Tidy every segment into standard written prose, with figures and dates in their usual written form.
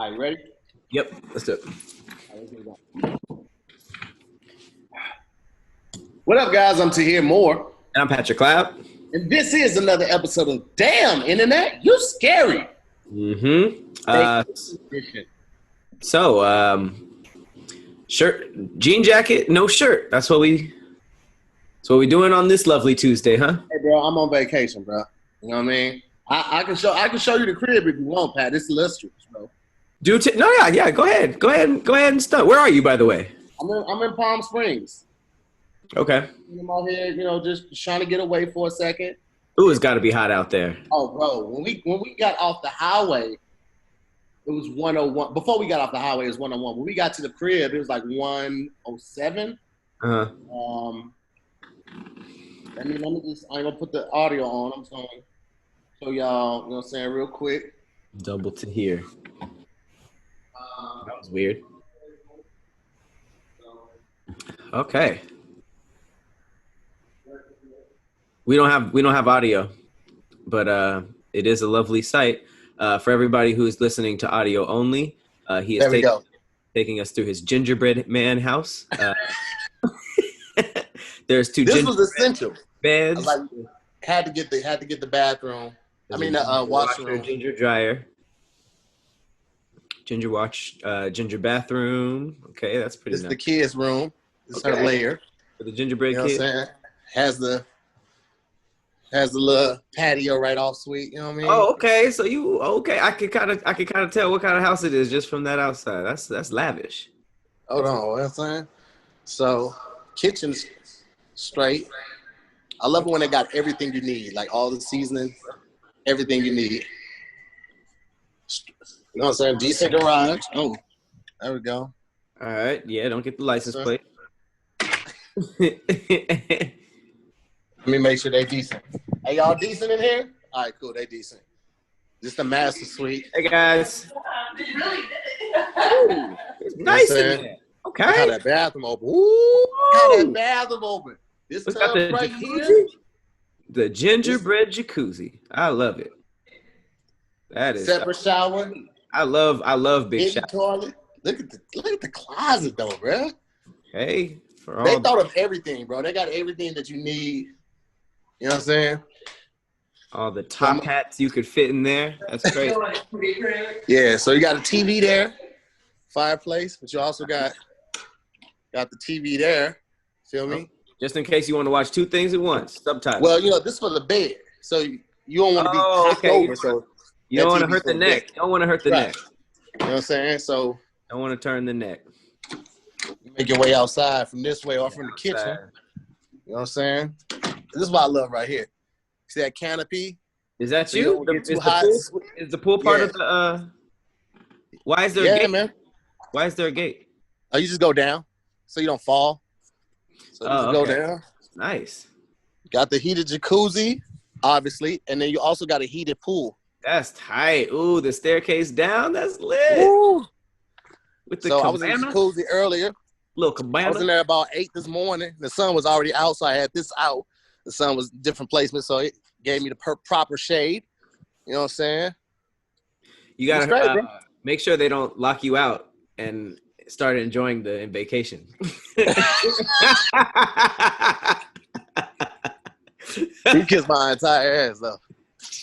All right, ready? Yep, let's do it. All right, let's get it going. What up, guys? I'm Tahir Moore. And I'm Patrick Cloud. And this is another episode of Damn Internet, You Scary. Shirt, jean jacket, no shirt. That's what we doing on this lovely Tuesday, huh? Hey, bro, I'm on vacation, bro. You know what I mean? I can show you the crib if you want, Pat. It's illustrious, bro. Go ahead and stunt. Where are you, by the way? I'm in Palm Springs. Okay. I'm out here, just trying to get away for a second. Ooh, it's got to be hot out there. Oh, bro, when we got off the highway, it was 101. Before we got off the highway, it was 101. When we got to the crib, it was like 107. Uh-huh. I ain't gonna put the audio on. I'm just gonna show y'all, you know what I'm saying, real quick. Double to here. That was weird. Okay. We don't have audio, but it is a lovely sight. For everybody who's listening to audio only, he is taking us through his gingerbread man house. There's two. This was essential. Beds. Had to get the bathroom. Washroom. Ginger dryer. Ginger bathroom. Okay, that's pretty nice. This is the kids' room. This is her lair. For the gingerbread kid. What I'm saying? Has the little patio right off suite, you know what I mean? Oh, okay. So I could kind of tell what kind of house it is just from that outside. That's lavish. Hold on, what I'm saying? So, kitchen's straight. I love it when they got everything you need, like all the seasoning, everything you need. You know what I'm saying? Decent garage. Oh, there we go. All right. Yeah, don't get the license plate. Let me make sure they decent. Hey, y'all decent in here? All right, cool. They decent. Just a master suite. Hey, guys. Ooh, it's nice in there. Okay. Look how that bathroom open. Ooh, how that bathroom open. This tub right here. The gingerbread jacuzzi. I love it. That is separate shower. I love big shower. Toilet. Look at the closet though, bro. Hey, they thought of everything, bro. They got everything that you need. You know what I'm saying? All the top hats you could fit in there. That's great. Yeah, so you got a TV there, fireplace, but you also got the TV there. Feel me? Just in case you want to watch two things at once. Subtitles. Well, this for the bed, so you don't want to be cocked over. So you don't want to hurt the neck. You don't want to hurt the neck. You know what I'm saying? So don't want to turn the neck. You make your way outside from this way or from the kitchen. You know what I'm saying? This is what I love right here. See that canopy? Is that you? Is the pool part of the why is there a gate? Man. Why is there a gate? Oh, you just go down so you don't fall. So you just go down. Nice. Got the heated jacuzzi, obviously, and then you also got a heated pool. That's tight. Ooh, the staircase down. That's lit. Woo. With the cabana? I was in the jacuzzi earlier. Little cabana. I was in there about 8 this morning. The sun was already out, so I had this out. The sun was different placement, so it gave me the proper shade. You know what I'm saying? You gotta make sure they don't lock you out and start enjoying the vacation. You kissed my entire ass though.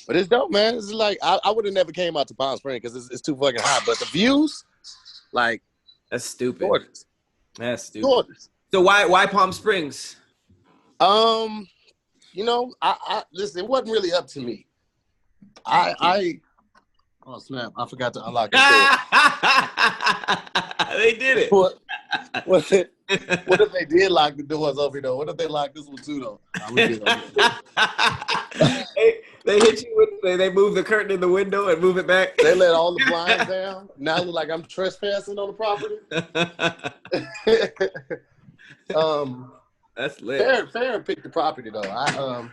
But it's dope, man. It's like I would have never came out to Palm Springs because it's too fucking hot. But the views, like, that's stupid. Gorgeous. That's stupid. Gorgeous. So why Palm Springs? I listen. It wasn't really up to me. Oh snap! I forgot to unlock the door. They did it. What if they did lock the doors over though? What if they locked this one too though? They hit you with they move the curtain in the window and move it back. They let all the blinds down. Now it look like I'm trespassing on the property. That's lit. Fair picked the property though. I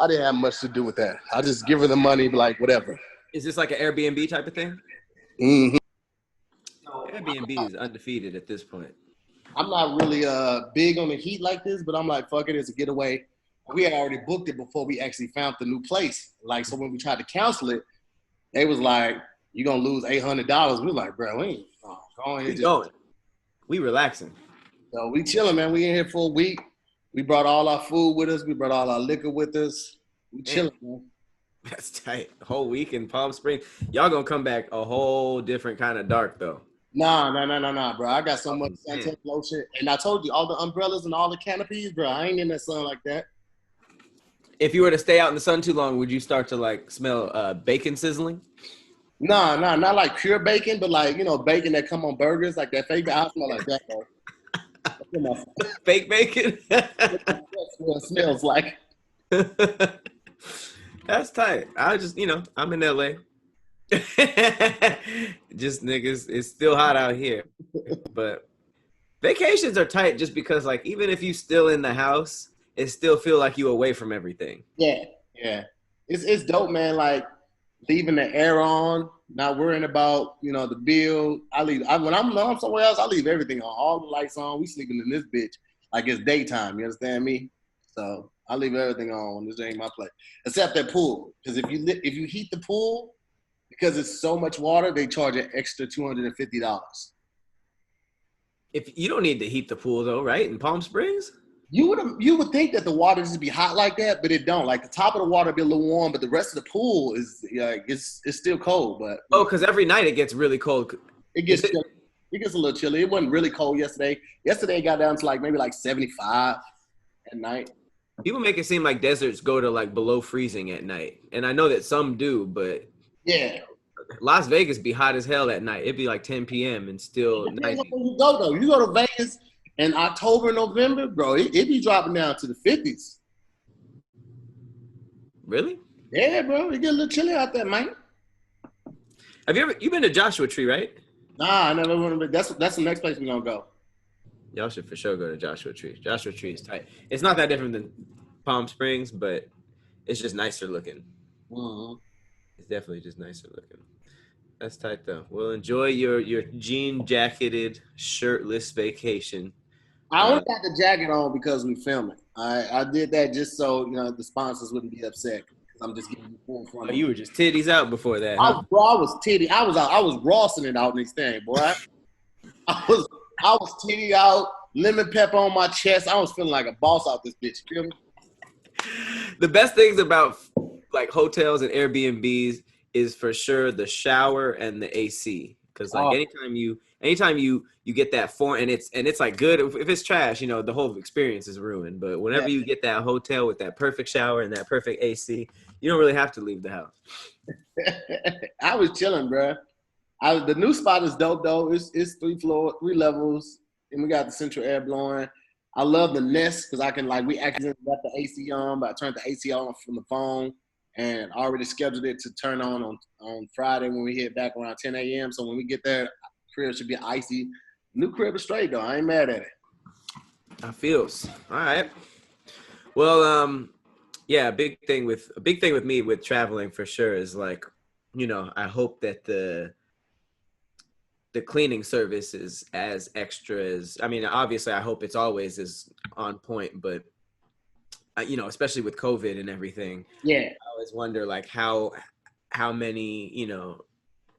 didn't have much to do with that. I just give her the money, like whatever. Is this like an Airbnb type of thing? Mm-hmm. Airbnb is undefeated at this point. I'm not really big on the heat like this, but I'm like, fuck it, it's a getaway. We had already booked it before we actually found the new place. Like, so when we tried to cancel it, they was like, you're gonna lose $800. We're like, bro, we ain't going. We going. We relaxing. So we chilling, man. We in here for a week. We brought all our food with us. We brought all our liquor with us. We chilling, man. That's tight. A whole week in Palm Springs. Y'all gonna come back a whole different kind of dark though. Nah, bro. I got so much suntan lotion, and I told you all the umbrellas and all the canopies, bro. I ain't in that sun like that. If you were to stay out in the sun too long, would you start to like smell bacon sizzling? Nah, not like pure bacon, but like, you know, bacon that come on burgers, like that fake. I smell like that, bro. Fake bacon. What it smells like. That's tight. I just, you know, I'm in LA. Just niggas, it's still hot out here. But vacations are tight just because, like, even if you still in the house, it still feel like you away from everything. Yeah. It's dope, man. Like leaving the air on, not worrying about, you know, the bill. When I'm somewhere else, I leave everything on, all the lights on. We sleeping in this bitch like it's daytime. You understand me? So I leave everything on when this ain't my place, except that pool. Because if you heat the pool, because it's so much water, they charge an extra $250. If you don't need to heat the pool though, right? In Palm Springs? You would think that the water just be hot like that, but it don't. Like the top of the water be a little warm, but the rest of the pool is like it's still cold. But because every night it gets really cold. It gets a little chilly. It wasn't really cold yesterday. Yesterday it got down to maybe 75 at night. People make it seem like deserts go to like below freezing at night, and I know that some do, but yeah, Las Vegas be hot as hell at night. It'd be like 10 p.m. and still 90. You go though. You go to Vegas in October, November, bro. It be dropping down to the 50s. Really? Yeah, bro. It get a little chilly out there, man. Have you been to Joshua Tree, right? Nah, I never went. But that's the next place we're gonna go. Y'all should for sure go to Joshua Tree. Joshua Tree is tight. It's not that different than Palm Springs, but it's just nicer looking. Mm-hmm. It's definitely just nicer looking. That's tight though. Well, enjoy your jean jacketed, shirtless vacation. I only got the jacket on because we filming. I did that just so the sponsors wouldn't be upset. I'm just getting the full front. Oh, you were just titties out before that. Huh? I was titty. I was rossing it out in this thing, boy. I was titty out, lemon pepper on my chest. I was feeling like a boss out this bitch. You feel me? The best things about like hotels and Airbnbs is for sure the shower and the AC. Because like anytime you get that form and it's like good, if it's trash, the whole experience is ruined. But whenever you get that hotel with that perfect shower and that perfect AC, you don't really have to leave the house. I was chilling, bro. The new spot is dope though. It's 3 levels, and we got the central air blowing. I love the Nest because I can we accidentally got the AC on, but I turned the AC on from the phone. And I already scheduled it to turn on Friday when we hit back around 10 a.m. So when we get there, crib should be icy. New crib is straight though. I ain't mad at it. I feels. All right. Well, yeah, a big thing with me with traveling for sure is like, I hope that the cleaning service is as extra as, I mean, obviously I hope it's always as on point, but especially with COVID and everything. Yeah. I always wonder like how many,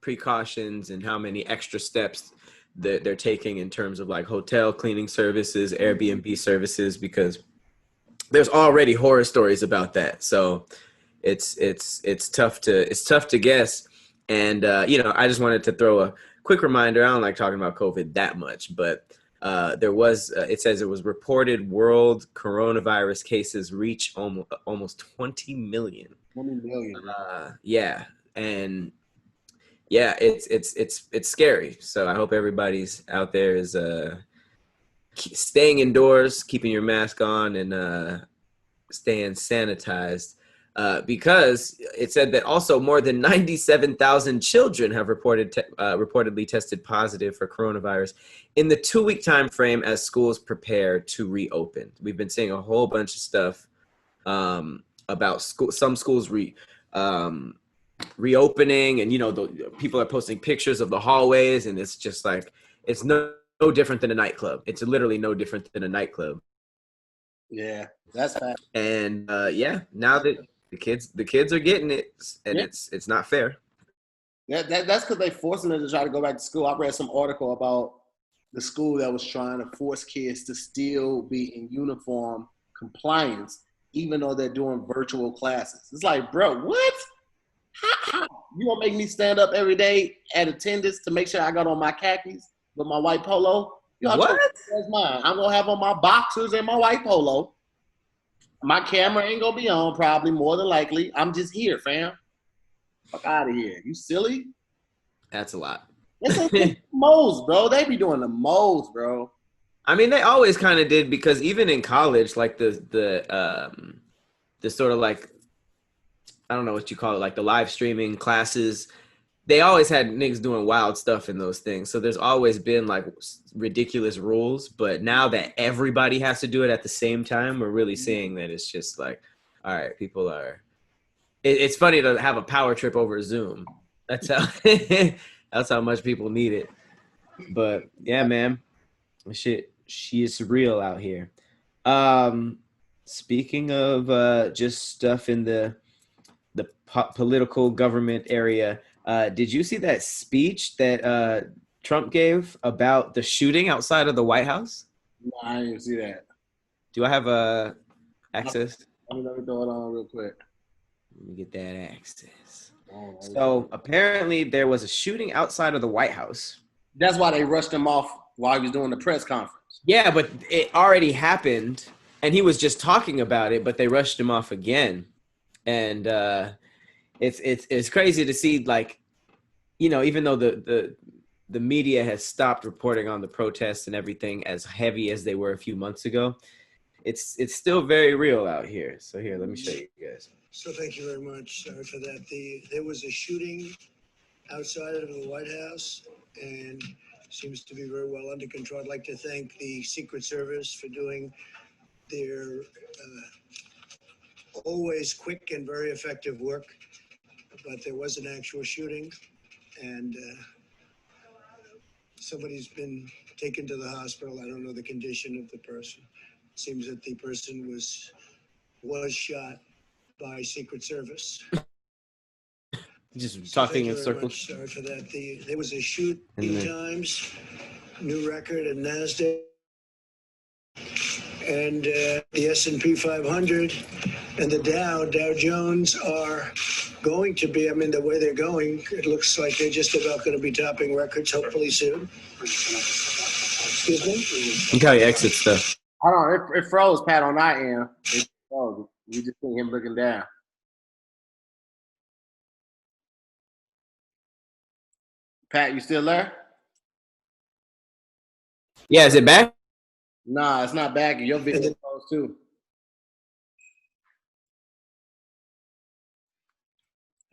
precautions and how many extra steps that they're taking in terms of like hotel cleaning services, Airbnb services, because there's already horror stories about that. So it's tough to guess. And, I just wanted to throw a quick reminder. I don't like talking about COVID that much, but there was, it says it was reported world coronavirus cases reach almost 20 million. 20 million. Yeah. And yeah, it's scary. So I hope everybody's out there is staying indoors, keeping your mask on, and staying sanitized. Because it said that also more than 97,000 children have reportedly tested positive for coronavirus in the 2-week time frame as schools prepare to reopen. We've been seeing a whole bunch of stuff about some schools reopening, and the people are posting pictures of the hallways, and it's just like it's no different than a nightclub. It's literally no different than a nightclub. Yeah, that's fact. And now that the kids are getting it, and it's not fair. That's because they forcing them to try to go back to school. I read some article about the school that was trying to force kids to still be in uniform compliance, even though they're doing virtual classes. It's like, bro, what? How? You gonna make me stand up every day at attendance to make sure I got on my khakis with my white polo? What? That's mine. I'm gonna have on my boxers and my white polo. My camera ain't gonna be on, probably more than likely. I'm just here, fam. Fuck out of here. You silly? That's a lot. It's the most, bro. They be doing the most, bro. I mean, they always kind of did, because even in college, like the sort of like, I don't know what you call it, like the live streaming classes, they always had niggas doing wild stuff in those things. So there's always been like ridiculous rules. But now that everybody has to do it at the same time, we're really seeing that it's just like, all right, people are. It's funny to have a power trip over Zoom. That's how that's how much people need it. But yeah, man, shit, she is real out here. Speaking of just stuff in the political government area, did you see that speech that Trump gave about the shooting outside of the White House? No, I didn't see that. Do I have access? Let me throw it on real quick. Let me get that access. So apparently there was a shooting outside of the White House. That's why they rushed him off while he was doing the press conference. Yeah, but it already happened, and he was just talking about it, but they rushed him off again. And it's crazy to see, like, you know, even though the media has stopped reporting on the protests and everything as heavy as they were a few months ago, it's still very real out here. So here, let me show you guys. So thank you very much. Sorry for that. There was a shooting outside of the White House, and seems to be very well under control. I'd like to thank the Secret Service for doing their always quick and very effective work. But there was an actual shooting, and somebody's been taken to the hospital. I don't know the condition of the person. It seems that the person was shot by Secret Service. Just talking in circles. Sorry for that. There was a shoot 8 times, new record in NASDAQ, and the S&P 500 and the Dow Jones are going to be, I mean, the way they're going, it looks like they're just about going to be topping records hopefully soon. Excuse me? Look how he exits stuff. Hold on, it froze, Pat, on our end. It froze. We just see him looking down. Pat, you still there? Yeah, is it back? Nah, it's not back. Your video froze too.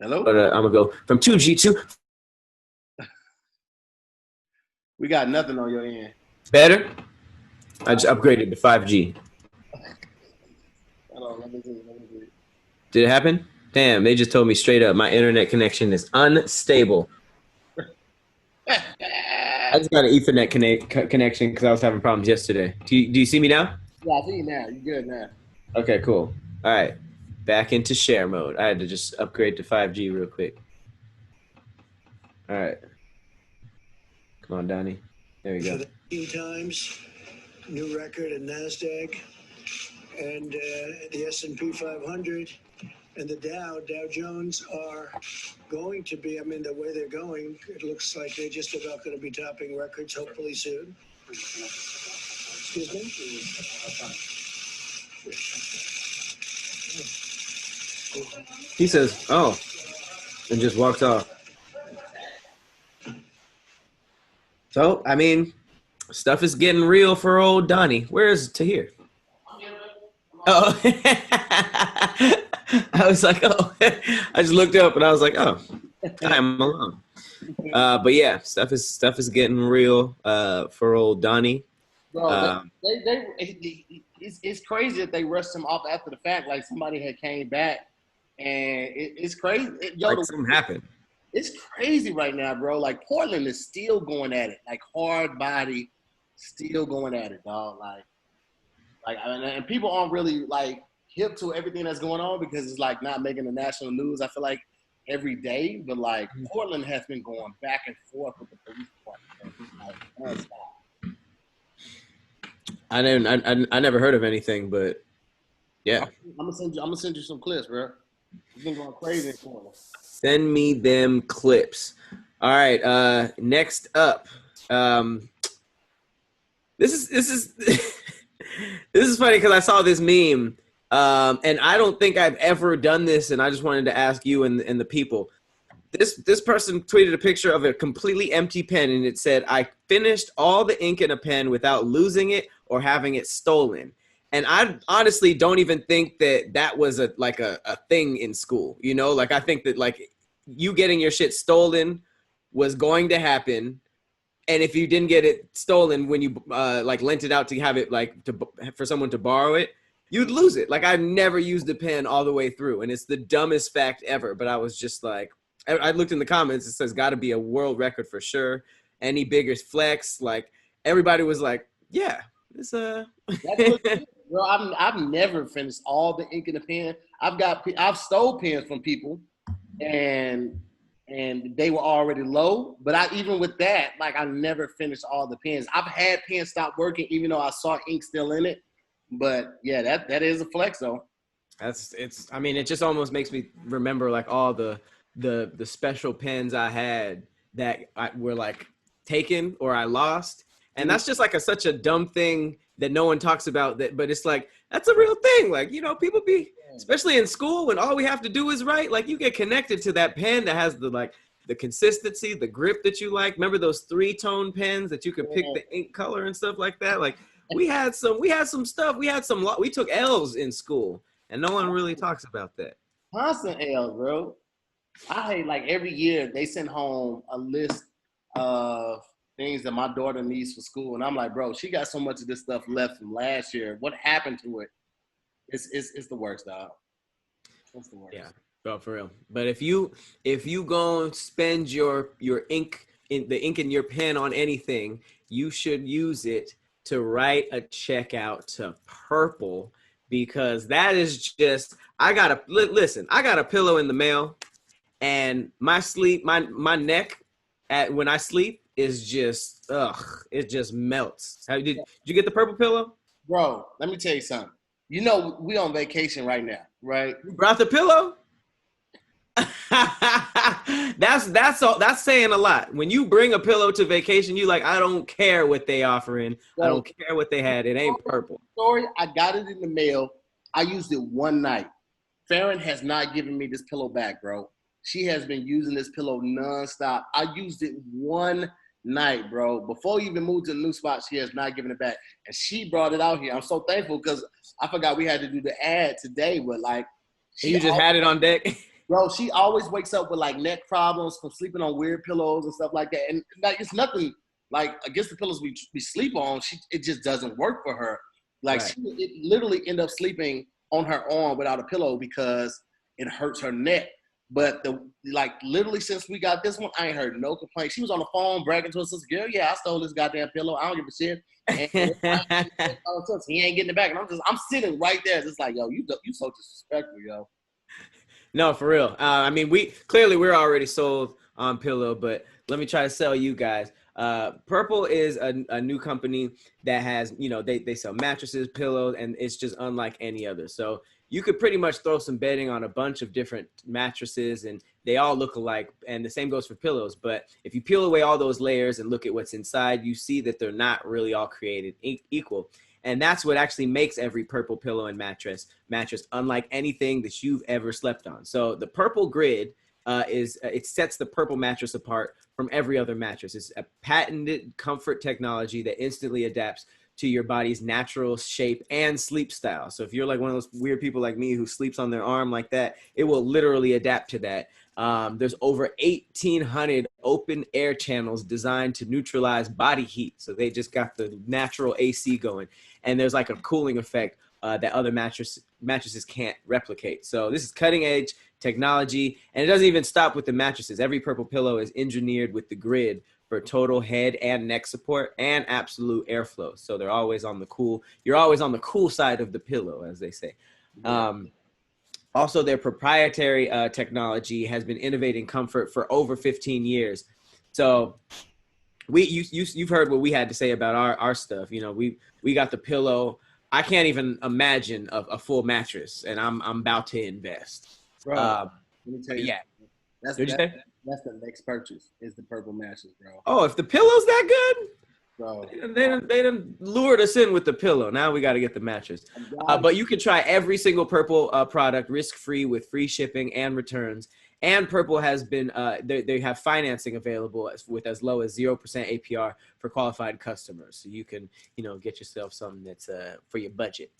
Hello? But I'm gonna go from 2G to. We got nothing on your end. Better? I just upgraded to 5G. Hold on, let me see. Did it happen? Damn, they just told me straight up my internet connection is unstable. I just got an Ethernet connection because I was having problems yesterday. Do you see me now? Yeah, I see you now. You good now. Okay, cool. All right. Back into share mode. I had to just upgrade to 5G real quick. All right. Come on, Donnie. There we go. 15 times, new record in NASDAQ, and the S&P 500 and the Dow Jones are going to be, I mean, the way they're going, it looks like they're just about going to be topping records hopefully soon. Excuse me? He says, oh, and just walks off. So, I mean, stuff is getting real for old Donnie. Where's Tahir? Oh, I was like, oh, I just looked up and I was like, oh, I'm alone. But yeah, stuff is getting real for old Donnie. Bro, it's crazy that they rushed him off after the fact, like somebody had came back, and it's crazy. Like something happened. It's crazy right now, bro. Like Portland is still going at it, like hard body, still going at it, dog. Like, and people aren't really like hip to everything that's going on because it's like not making the national news. I feel like every day, but like Portland has been going back and forth with the police department. Like, nonstop. I never heard of anything, but yeah. I'm gonna send you some clips, bro. It's been going crazy in Portland. Send me them clips. All right. Next up, this is this is funny because I saw this meme, and I don't think I've ever done this, and I just wanted to ask you and the people. This person tweeted a picture of a completely empty pen, and it said, "I finished all the ink in a pen without losing it or having it stolen." And I honestly don't even think that was a thing in school. You know, like I think that like you getting your shit stolen was going to happen. And if you didn't get it stolen when you like lent it out to have it for someone to borrow it, you'd lose it. Like I never used the pen all the way through, and it's the dumbest fact ever. But I was just like, I looked in the comments. It says got to be a world record for sure. Any bigger flex? Like everybody was like, yeah, it's That's bro. I've never finished all the ink in the pen. I've stole pens from people, and they were already low. But even with that, like I never finished all the pens. I've had pens stop working even though I saw ink still in it. But yeah, that is a flex though. I mean, it just almost makes me remember like all the special pens I had that were like taken or I lost. And that's just like such a dumb thing that no one talks about that, but it's like, that's a real thing. Like, you know, people especially in school when all we have to do is write, like you get connected to that pen that has the consistency, the grip that you like. Remember those 3-tone pens that you could pick the ink color and stuff like that? Like we had some stuff. We took L's in school and no one really talks about that. Constant L's, bro. I hate like every year they send home a list of things that my daughter needs for school, and I'm like, bro, she got so much of this stuff left from last year. What happened to it? It's the worst, dog. It's the worst. Yeah, bro, for real. But if you go and spend your ink in your pen on anything, you should use it to write a check out to Purple, because that is just I got a pillow in the mail. And my neck when I sleep is just it just melts. Did you get the Purple pillow? Bro, let me tell you something. You know we on vacation right now, right? You brought the pillow? That's saying a lot. When you bring a pillow to vacation, you like, I don't care what they offering. I don't care what they had. It ain't Purple. Sorry, I got it in the mail. I used it one night. Farron has not given me this pillow back, bro. She has been using this pillow nonstop. I used it one night, bro. Before you even moved to the new spot, she has not given it back. And she brought it out here. I'm so thankful because I forgot we had to do the ad today, but like you just had it on deck? Bro, she always wakes up with like neck problems from sleeping on weird pillows and stuff like that. And like it's nothing like against the pillows we sleep on, it just doesn't work for her. Like right. It literally end up sleeping on her arm without a pillow because it hurts her neck. But literally since we got this one, I ain't heard no complaints. She was on the phone bragging to her sister, girl, yeah, I stole this goddamn pillow. I don't give a shit. And he ain't getting it back. And I'm sitting right there just like, yo, you so disrespectful, yo. No, for real. I mean, we're already sold on pillow, but let me try to sell you guys. Purple is a new company that has, you know, they sell mattresses, pillows, and it's just unlike any other. So you could pretty much throw some bedding on a bunch of different mattresses and they all look alike. And the same goes for pillows. But if you peel away all those layers and look at what's inside, you see that they're not really all created equal. And that's what actually makes every Purple pillow and mattress unlike anything that you've ever slept on. So the Purple Grid it sets the Purple mattress apart from every other mattress. It's a patented comfort technology that instantly adapts to your body's natural shape and sleep style. So if you're like one of those weird people like me who sleeps on their arm like that, it will literally adapt to that. There's over 1,800 open air channels designed to neutralize body heat. So they just got the natural AC going. And there's like a cooling effect that other mattresses can't replicate. So this is cutting edge technology. And it doesn't even stop with the mattresses. Every Purple pillow is engineered with the Grid for total head and neck support and absolute airflow. So they're always on the cool. You're always on the cool side of the pillow, as they say. Also, their proprietary technology has been innovating comfort for over 15 years. So you've heard what we had to say about our stuff. You know, we got the pillow. I can't even imagine a full mattress, and I'm about to invest. Bro, let me tell you. Yeah. That's the next purchase is the purple mattress, bro. Oh, if the pillow's that good, bro, they done lured us in with the pillow. Now we got to get the mattress. But you can try every single Purple product risk-free with free shipping and returns. And Purple has been they have financing available with as low as 0% APR for qualified customers. So you can get yourself something that's for your budget.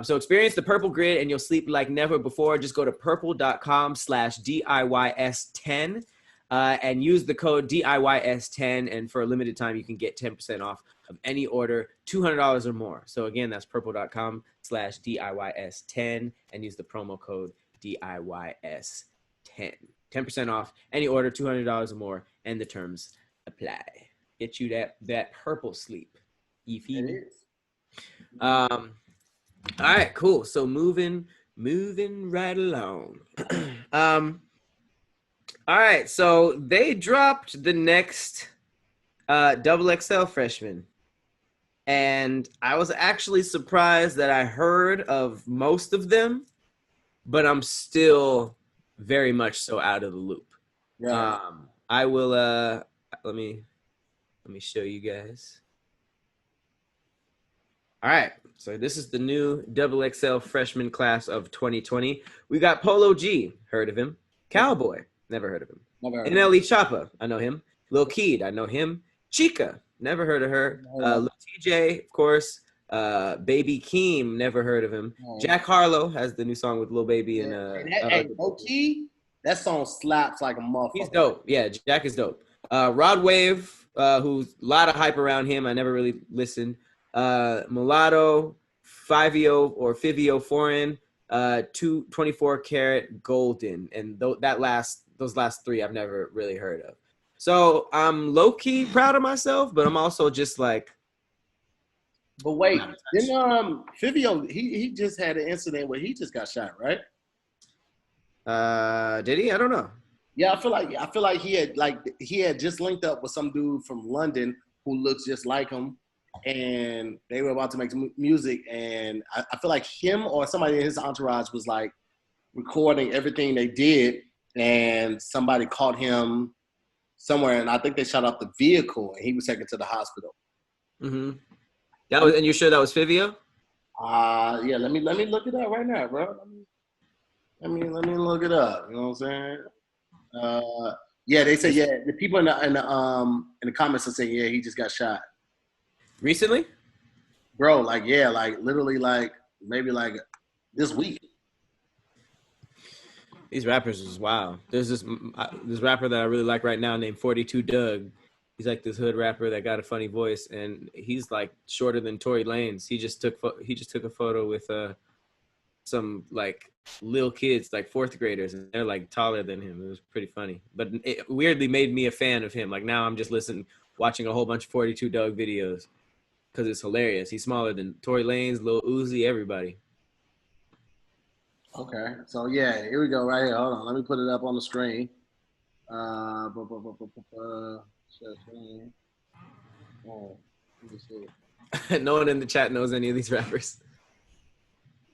So experience the Purple Grid and you'll sleep like never before. Just go to purple.com/DIYS10 and use the code DIYS10. And for a limited time, you can get 10% off of any order, $200 or more. So again, that's purple.com/DIYS10 and use the promo code DIYS10. 10% off any order, $200 or more, and the terms apply. Get you that purple sleep. You feel me? All right, cool. So moving right along. All right, so they dropped the next XXL Freshman, and I was actually surprised that I heard of most of them, but I'm still very much so out of the loop. Right. I will. Let me show you guys. All right, so this is the new XXL Freshman class of 2020. We got Polo G, heard of him. Cowboy, never heard of him. NLE Choppa, I know him. Lil Keed, I know him. Chica, never heard of her. Lil TJ, of course. Baby Keem, never heard of him. Jack Harlow has the new song with Lil Baby and Lil Keed, that song slaps like a motherfucker. He's dope. Yeah, Jack is dope. Rod Wave, who's a lot of hype around him. I never really listened. Mulatto, Fivio or Fivio Foreign, 24 Karat Golden, and those last three I've never really heard of. So I'm low key proud of myself, but I'm also just like. But wait, then Fivio he just had an incident where he just got shot, right? Did he? I don't know. Yeah, I feel like he had just linked up with some dude from London who looks just like him. And they were about to make music, and I feel like him or somebody in his entourage was like recording everything they did, and somebody caught him somewhere, and I think they shot up the vehicle, and he was taken to the hospital. Mm-hmm. And you're sure that was Fivio? Yeah. Let me look it up right now, bro. Let me look it up. You know what I'm saying? Yeah, they say the people in the comments are saying he just got shot. Recently? Bro, literally maybe this week. These rappers is wild. There's this rapper that I really like right now named 42 Doug. He's like this hood rapper that got a funny voice, and he's like shorter than Tory Lanez. He just took a photo with some like little kids, like fourth graders, and they're like taller than him. It was pretty funny, but it weirdly made me a fan of him. Like now I'm just watching a whole bunch of 42 Doug videos. Because it's hilarious. He's smaller than Tory Lanez, Lil Uzi, everybody. Okay. So, yeah, here we go right here. Hold on. Let me put it up on the screen. Oh, let me see. No one in the chat knows any of these rappers.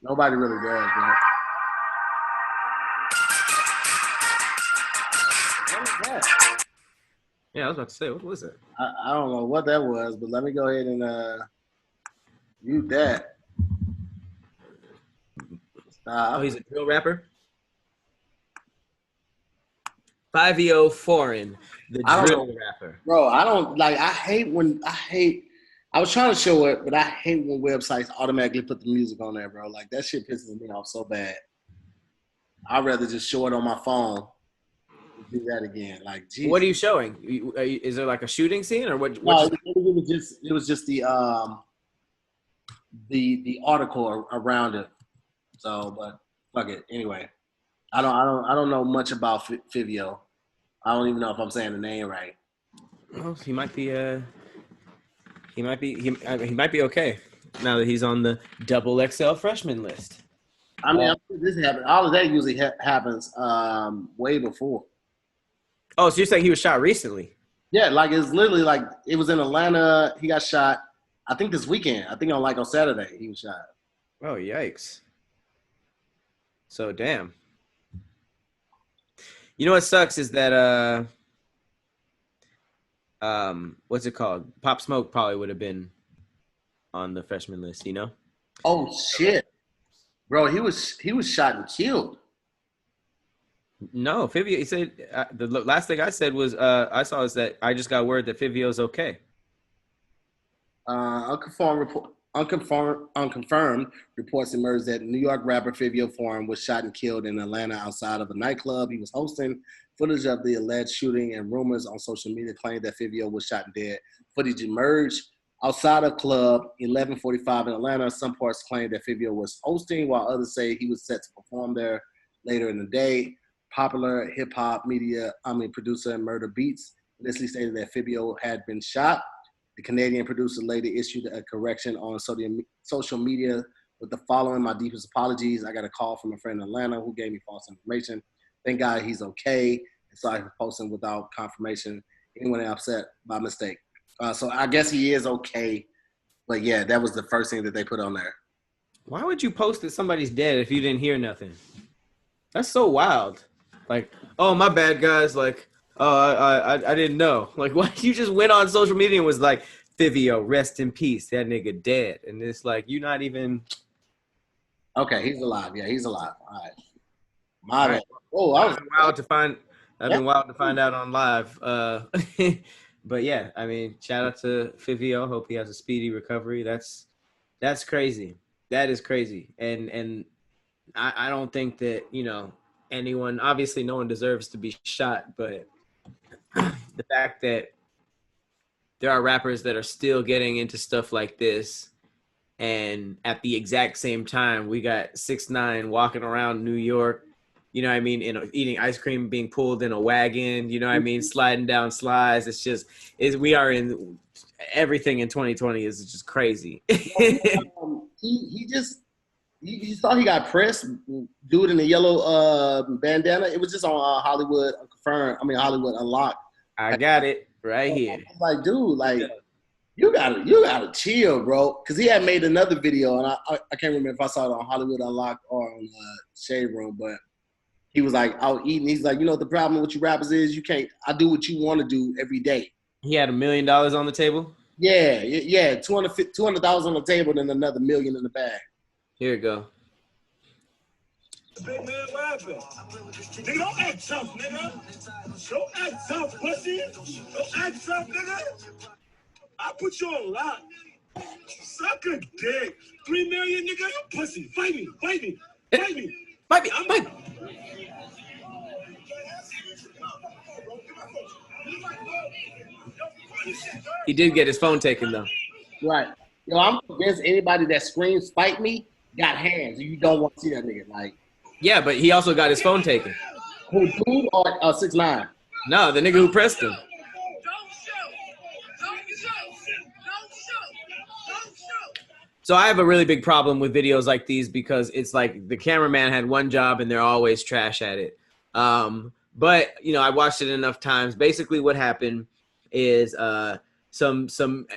Nobody really does, man. What is that? Yeah, I was about to say, what was it? I don't know what that was, but let me go ahead and mute that. Oh, he's a drill rapper? Fivio Foreign, the drill rapper. Bro, I was trying to show it, but I hate when websites automatically put the music on there, bro. Like, that shit pisses me off so bad. I'd rather just show it on my phone. Do that again, like. Jesus. What are you showing? Is there like a shooting scene or what? No, it was just the article around it. So, but fuck it. Anyway, I don't know much about Fivio. I don't even know if I'm saying the name right. Well, he might be okay now that he's on the XXL Freshman list. I mean, this happened. All of that usually happens way before. Oh, so you're saying he was shot recently? Yeah, like it's literally like it was in Atlanta. He got shot, I think this weekend. I think on Saturday he was shot. Oh, yikes. So damn. You know what sucks is that what's it called? Pop Smoke probably would have been on the freshman list, you know? Oh shit. Bro, he was shot and killed. No, Fivio. He said the last thing I said was I saw is that I just got word that Fivio's okay. Unconfirmed reports emerged that New York rapper Fivio Foreign was shot and killed in Atlanta outside of a nightclub he was hosting. Footage of the alleged shooting and rumors on social media claimed that Fivio was shot and dead. Footage emerged outside of Club 1145 in Atlanta. Some parts claim that Fivio was hosting, while others say he was set to perform there later in the day. Popular hip-hop producer Murder Beats initially stated that Fivio had been shot. The Canadian producer later issued a correction on social media with the following: "My deepest apologies. I got a call from a friend in Atlanta who gave me false information. Thank God he's okay. And sorry for posting without confirmation. Anyone upset by mistake." So I guess he is okay. But yeah, that was the first thing that they put on there. Why would you post that somebody's dead if you didn't hear nothing? That's so wild. Like, oh, my bad, guys. Like, oh, I didn't know. Like, what? You just went on social media and was like, Fivio, rest in peace. That nigga dead. And it's like, you're not even. Okay, he's alive. Yeah, he's alive. All right. My bad. Oh, I was wild to find. I've been wild to find out on live. But yeah, I mean, shout out to Fivio. Hope he has a speedy recovery. That's crazy. That is crazy. And I don't think that, you know, anyone, obviously no one deserves to be shot, but the fact that there are rappers that are still getting into stuff like this, and at the exact same time, we got 6ix9ine walking around New York, you know what I mean, eating ice cream, being pulled in a wagon, you know what I mean, sliding down slides. It's just, we are in, everything in 2020 is just crazy. You saw he got pressed, dude in the yellow bandana. It was just on Hollywood Unlocked. I got it right here. Like, dude, like, you gotta chill, bro. Cause he had made another video, and I can't remember if I saw it on Hollywood Unlocked or on Shade Room, but he was like out eating. He's like, you know, the problem with you rappers is I do what you want to do every day. He had $1 million on the table? Yeah. 200,000 on the table, then another $1 million in the bag. Here you go. Big man rapping. Nigga, don't act tough, nigga. Don't act tough, pussy. Don't act tough, nigga. I put you on lock. Suck a dick. 3 million, nigga, you pussy. Fight me. Fight me. He did get his phone taken, though. Right. Yo, I'm against anybody that screams, fight me, got hands. You don't want to see that nigga. Like, yeah, but he also got his phone taken. Who, dude or 6ix9ine? No, the nigga who pressed him. So I have a really big problem with videos like these because it's like the cameraman had one job and they're always trash at it. But, you know, I watched it enough times. Basically what happened is some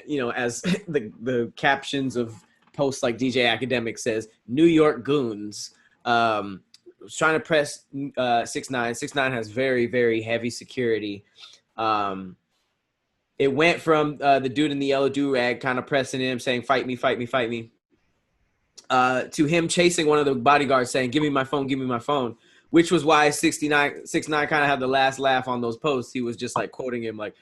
you know, as the captions of posts like DJ Academic says, New York goons was trying to press 6ix9ine. 6ix9ine has very, very heavy security. It went from the dude in the yellow do-rag kind of pressing him, saying, fight me, fight me, fight me, to him chasing one of the bodyguards saying, give me my phone, which was why 6ix9ine kind of had the last laugh on those posts. He was just like quoting him like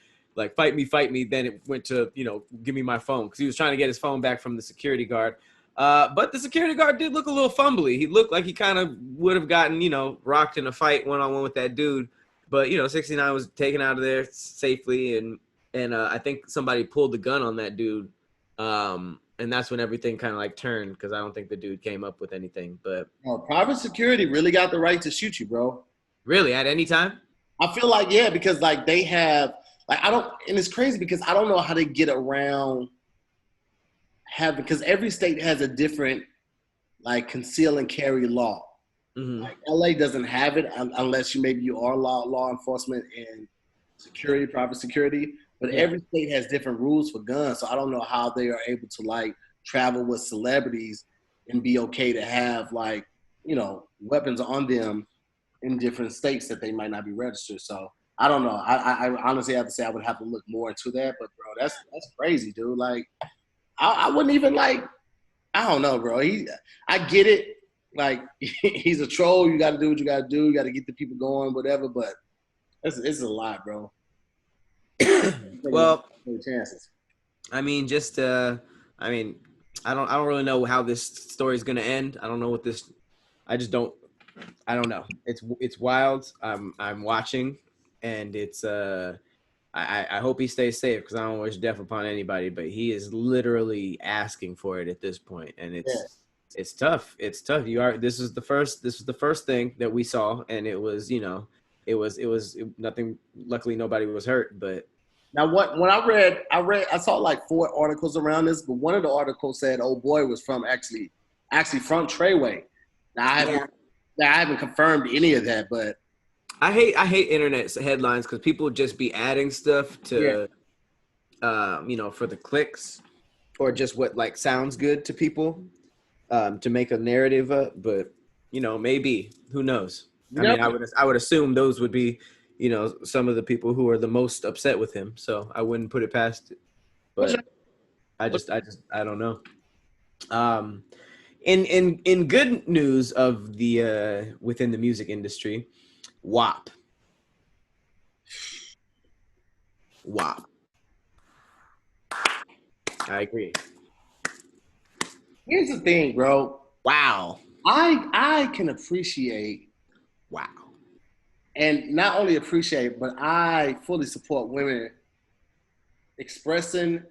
fight me. Then it went to, you know, give me my phone, because he was trying to get his phone back from the security guard. But the security guard did look a little fumbly. He looked like he kind of would have gotten, you know, rocked in a fight one-on-one with that dude. But, you know, 6ix9ine was taken out of there safely, and I think somebody pulled the gun on that dude. And that's when everything kind of like turned, because I don't think the dude came up with anything. But private security really got the right to shoot you, bro. Really? At any time? I feel like, yeah, because like they have, like, and it's crazy because I don't know how they get around because every state has a different like conceal and carry law. Like LA doesn't have it unless maybe you are law enforcement and security, private security. But every state has different rules for guns, so I don't know how they are able to like travel with celebrities and be okay to have like, you know, weapons on them in different states that they might not be registered. So I don't know. I honestly have to say I would have to look more into that. But bro, that's crazy, dude. Like I wouldn't even like. I don't know, bro. I get it. Like he's a troll. You got to do what you got to do. You got to get the people going, whatever. But it's a lot, bro. Well, chances. I mean, I don't really know how this story is gonna end. I don't know what this. I don't know. It's wild. I'm watching, and it's I hope he stays safe because I don't wish death upon anybody. But he is literally asking for it at this point, and it's tough. It's tough. This was the first thing that we saw, and it was, you know, it was nothing. Luckily, nobody was hurt. But now, when I saw like 4 articles around this, but one of the articles said, "Oh boy, was from actually from Treyway." Now I haven't confirmed any of that, but I hate internet headlines because people just be adding stuff to, you know, for the clicks or just what like sounds good to people, to make a narrative up. But you know, maybe, who knows? I mean, I would assume those would be, you know, some of the people who are the most upset with him. So I wouldn't put it past it. But I don't know. In good news of the within the music industry, WAP. I agree. Here's the thing, bro. Wow. I can appreciate and not only appreciate, but I fully support women expressing,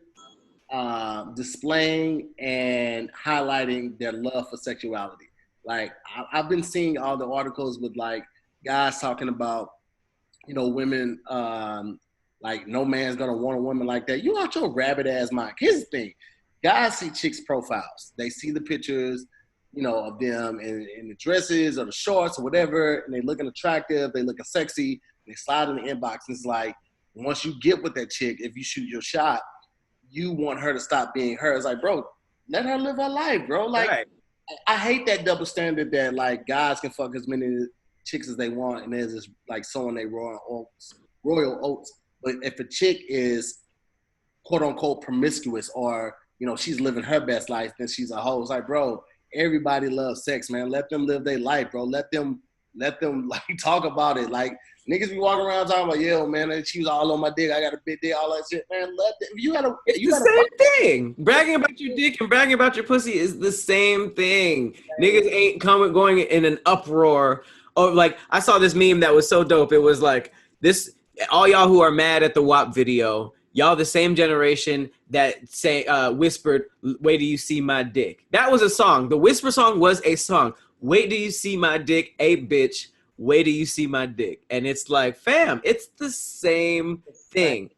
displaying, and highlighting their love for sexuality. Like I've been seeing all the articles with like guys talking about, you know, women, like no man's gonna want a woman like that. You out your rabbit ass mind. Here's the thing. Guys see chicks' profiles. They see the pictures, you know, of them in the dresses or the shorts or whatever, and they looking attractive, they looking sexy, they slide in the inbox, and it's like, once you get with that chick, if you shoot your shot, you want her to stop being her. It's like, bro, let her live her life, bro. Like, right. I hate that double standard that, like, guys can fuck as many chicks as they want, and there's this, like, sowing their royal oats. But if a chick is, quote-unquote, promiscuous or, you know, she's living her best life, then she's a hoe. It's like, bro, everybody loves sex, man. Let them live their life, bro. Let them like talk about it. Like niggas be walking around talking about, yeah, man, she was all on my dick. I got a big dick, all that shit, man. It's the same thing. Bragging about your dick and bragging about your pussy is the same thing. Niggas ain't going in an uproar. Or like, I saw this meme that was so dope. It was like this. All y'all who are mad at the WAP video, y'all the same generation that say whispered, "Wait till you see my dick." That was a song. The whisper song was a song. Wait till you see my dick, a bitch. Wait till you see my dick. And it's like, fam, it's the same thing.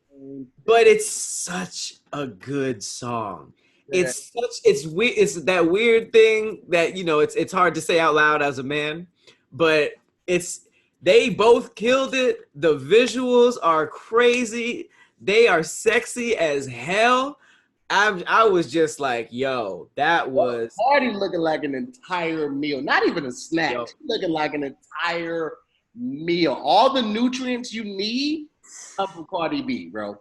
But it's such a good song. Yeah. It's that weird thing that, you know, it's hard to say out loud as a man, but they both killed it. The visuals are crazy. They are sexy as hell. I was just like, yo, that was Cardi looking like an entire meal. Not even a snack. She's looking like an entire meal. All the nutrients you need come from Cardi B, bro.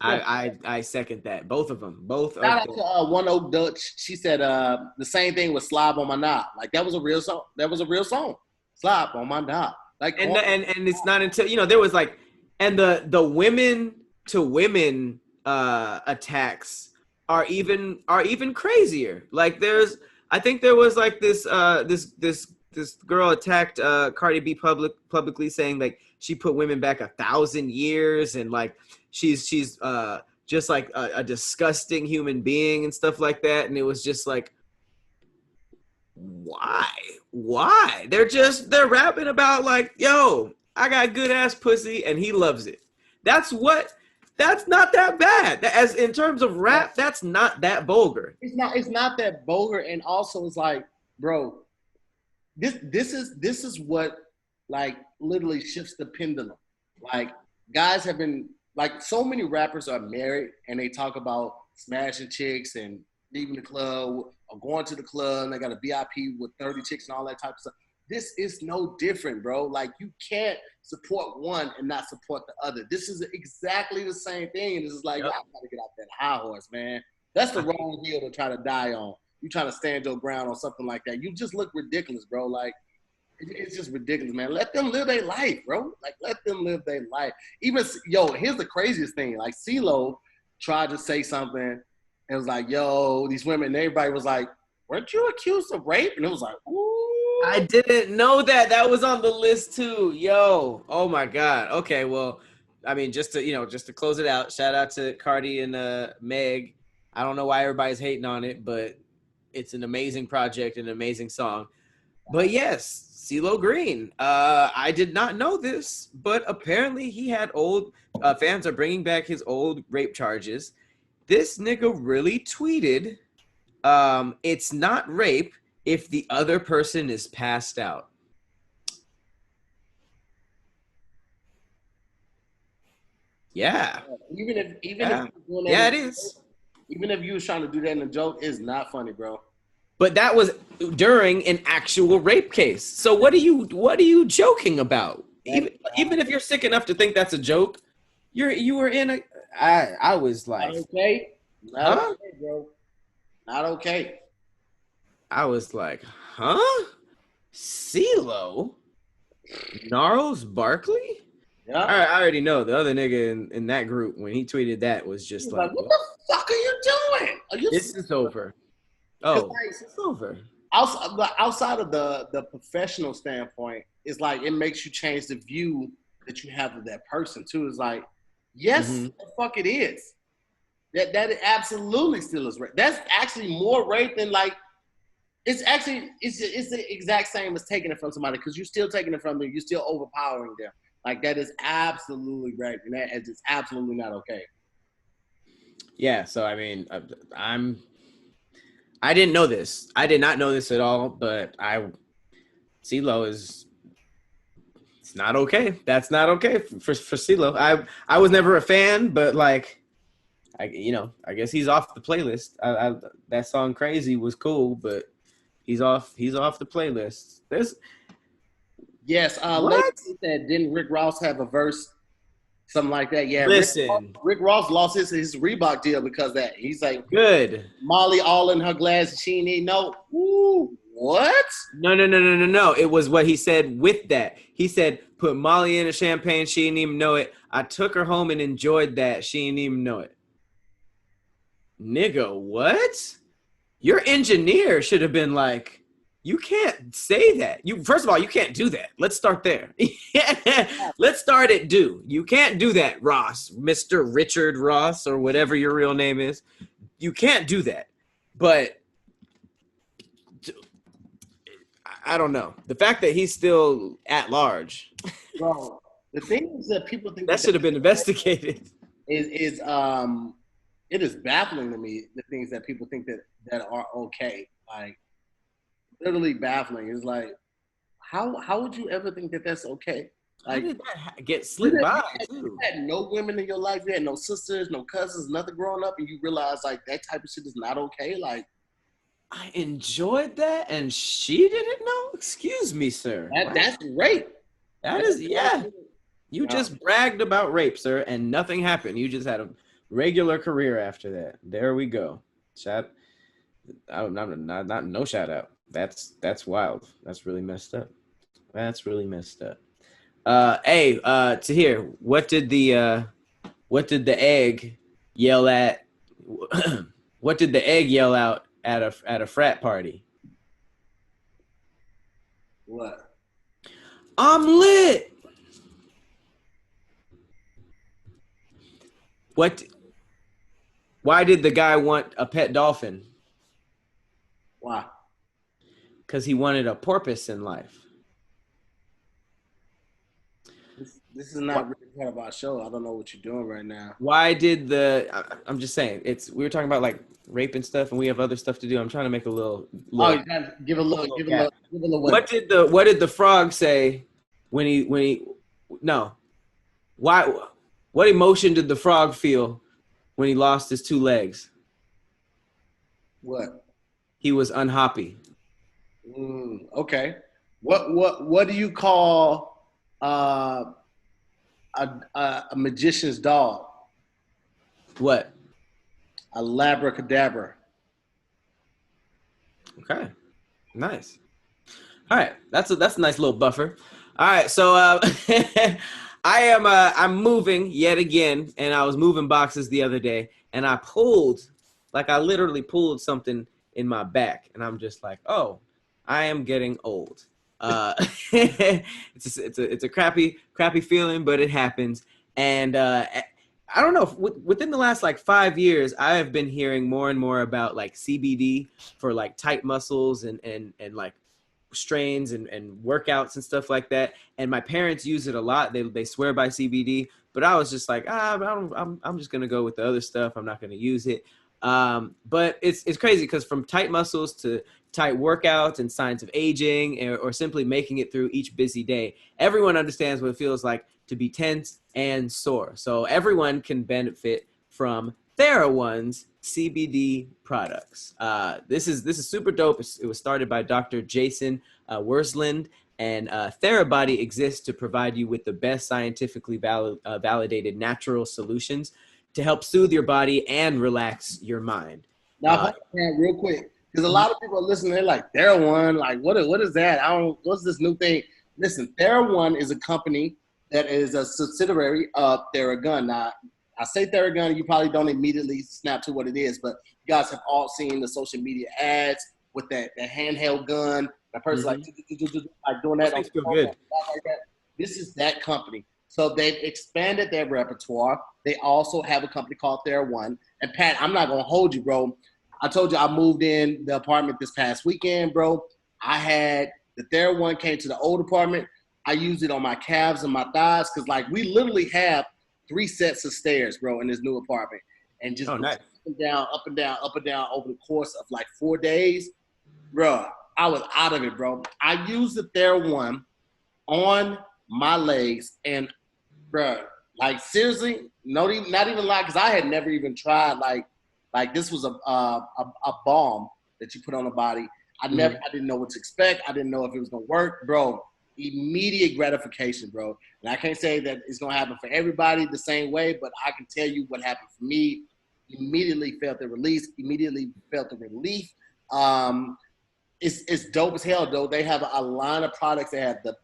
I second that. Both of them. Shout out to One Oak Dutch. She said the same thing with "Slob on My Knob." Like that was a real song. "Slob on My Knob." Like and it's not until, you know, there was like, and the women to women attacks are even crazier. Like I think there was like this girl attacked Cardi B publicly, saying like she put women back 1,000 years and like she's just like a disgusting human being and stuff like that. And it was just like, why they're rapping about like, yo, I got good ass pussy and he loves it. That's not that bad. As in terms of rap, that's not that vulgar. It's not that vulgar. And also it's like, bro, this is what like literally shifts the pendulum. Like guys have been like so many rappers are married and they talk about smashing chicks and leaving the club or going to the club and they got a VIP with 30 chicks and all that type of stuff. This is no different, bro. Like you can't support one and not support the other. This is exactly the same thing. And it's like, y'all gotta get out that high horse, man. That's the wrong hill to try to die on. You trying to stand your ground on something like that. You just look ridiculous, bro. Like, it's just ridiculous, man. Let them live their life, bro. Like, let them live their life. Even, here's the craziest thing. Like, Ceelo tried to say something and was like, yo, these women, and everybody was like, weren't you accused of rape? And it was like, ooh. I didn't know that. That was on the list, too. Yo. Oh, my God. Okay, well, I mean, just to close it out, shout out to Cardi and Meg. I don't know why everybody's hating on it, but it's an amazing project, an amazing song. But yes, Ceelo Green. I did not know this, but apparently he had old fans are bringing back his old rape charges. This nigga really tweeted, it's not rape if the other person is passed out. Yeah. Even if it is. Even if you was trying to do that in a joke, it's not funny, bro. But that was during an actual rape case. So what are you joking about? Even if you're sick enough to think that's a joke, you were in a. I was like, not okay, not okay, bro, not okay. I was like, huh? Ceelo, Gnarls Barkley. Yeah. I already know the other nigga in that group when he tweeted that was just like, what the fuck are you doing? This is over. Oh, it's over. Outside of the professional standpoint, it's like it makes you change the view that you have of that person too. It's like, yes, the fuck it is. That absolutely still is rape. That's actually more rape than like. It's the exact same as taking it from somebody because you're still taking it from them. You're still overpowering them. Like that is absolutely rape, and that is absolutely not okay. Yeah. So I mean, I didn't know this. I did not know this at all, but Ceelo is, it's not okay. That's not okay for Ceelo. I was never a fan, but like, I guess he's off the playlist. That song Crazy was cool, but he's off the playlist. Yes, what? Said, didn't Rick Ross have a verse? Something like that. Yeah. Listen. Rick Ross lost his Reebok deal because of that. He's like, good. Molly all in her glass and she didn't even know. Ooh, what? No. It was what he said with that. He said, put Molly in a champagne. She didn't even know it. I took her home and enjoyed that. She didn't even know it. Nigga, what? Your engineer should have been like, you can't say that. First of all, you can't do that. Let's start there. Let's start at do. You can't do that, Ross, Mr. Richard Ross, or whatever your real name is. You can't do that. But I don't know. The fact that he's still at large. Bro, the thing is that people think that should have been investigated. It is baffling to me, the things that people think that are okay. Like, literally baffling. It's like, how would you ever think that that's okay? Like, how did that get slipped by? You had no women in your life. You had no sisters, no cousins, nothing growing up, and you realize like that type of shit is not okay. Like, I enjoyed that, and she didn't know. Excuse me, sir. That's rape. That is, yeah. You just bragged about rape, sir, and nothing happened. You just had a regular career after that. There we go. No shout out. That's wild. That's really messed up. Hey, Tahir, what did the egg yell at? What did the egg yell out at a frat party? What? I'm lit. What? Why did the guy want a pet dolphin? Why? Because he wanted a porpoise in life. This is not really part of our show. I don't know what you're doing right now. Why did I'm just saying, we were talking about like rape and stuff, and we have other stuff to do. I'm trying to make a little you gotta give a little What did the frog say when he no? Why? What emotion did the frog feel when he lost his 2 legs? What? He was unhappy. Okay. What do you call a magician's dog? What? A labracadabra. Okay. Nice. All right. That's a nice little buffer. All right. So I'm moving yet again, and I was moving boxes the other day, and I literally pulled something in my back, and I'm just like, oh, I am getting old. It's a crappy feeling, but it happens. And I don't know, within the last like 5 years, I have been hearing more and more about like CBD for like tight muscles and like strains and workouts and stuff like that. And my parents use it a lot. They swear by CBD, but I was just like, I'm just gonna go with the other stuff. I'm not gonna use it. But it's crazy because from tight muscles to tight workouts and signs of aging or simply making it through each busy day, everyone understands what it feels like to be tense and sore. So everyone can benefit from TheraOne's CBD products. This is super dope. It was started by Dr. Jason Wersland, and TheraBody exists to provide you with the best scientifically validated natural solutions to help soothe your body and relax your mind. Now, real quick, because a lot of people are listening. They're like, TheraOne, like what is that? What's this new thing? Listen, TheraOne is a company that is a subsidiary of Theragun. Now, I say Theragun, you probably don't immediately snap to what it is, but you guys have all seen the social media ads with that handheld gun. That person like doing that. Makes feel good. Like that. This is that company. So they've expanded their repertoire. They also have a company called TheraOne. And Pat, I'm not gonna hold you, bro. I told you I moved in the apartment this past weekend, bro. I had the TheraOne came to the old apartment. I used it on my calves and my thighs because like we literally have 3 sets of stairs, bro, in this new apartment. And just nice. up and down over the course of like 4 days, bro, I was out of it, bro. I used the TheraOne on my legs and, bro, like seriously, not even lie, because I had never even tried like this was a balm that you put on the body. I didn't know what to expect. I didn't know if it was gonna work, bro. Immediate gratification, bro. And I can't say that it's gonna happen for everybody the same way, but I can tell you what happened for me. Immediately felt the release. Immediately felt the relief. It's dope as hell, though. They have a line of products. They have the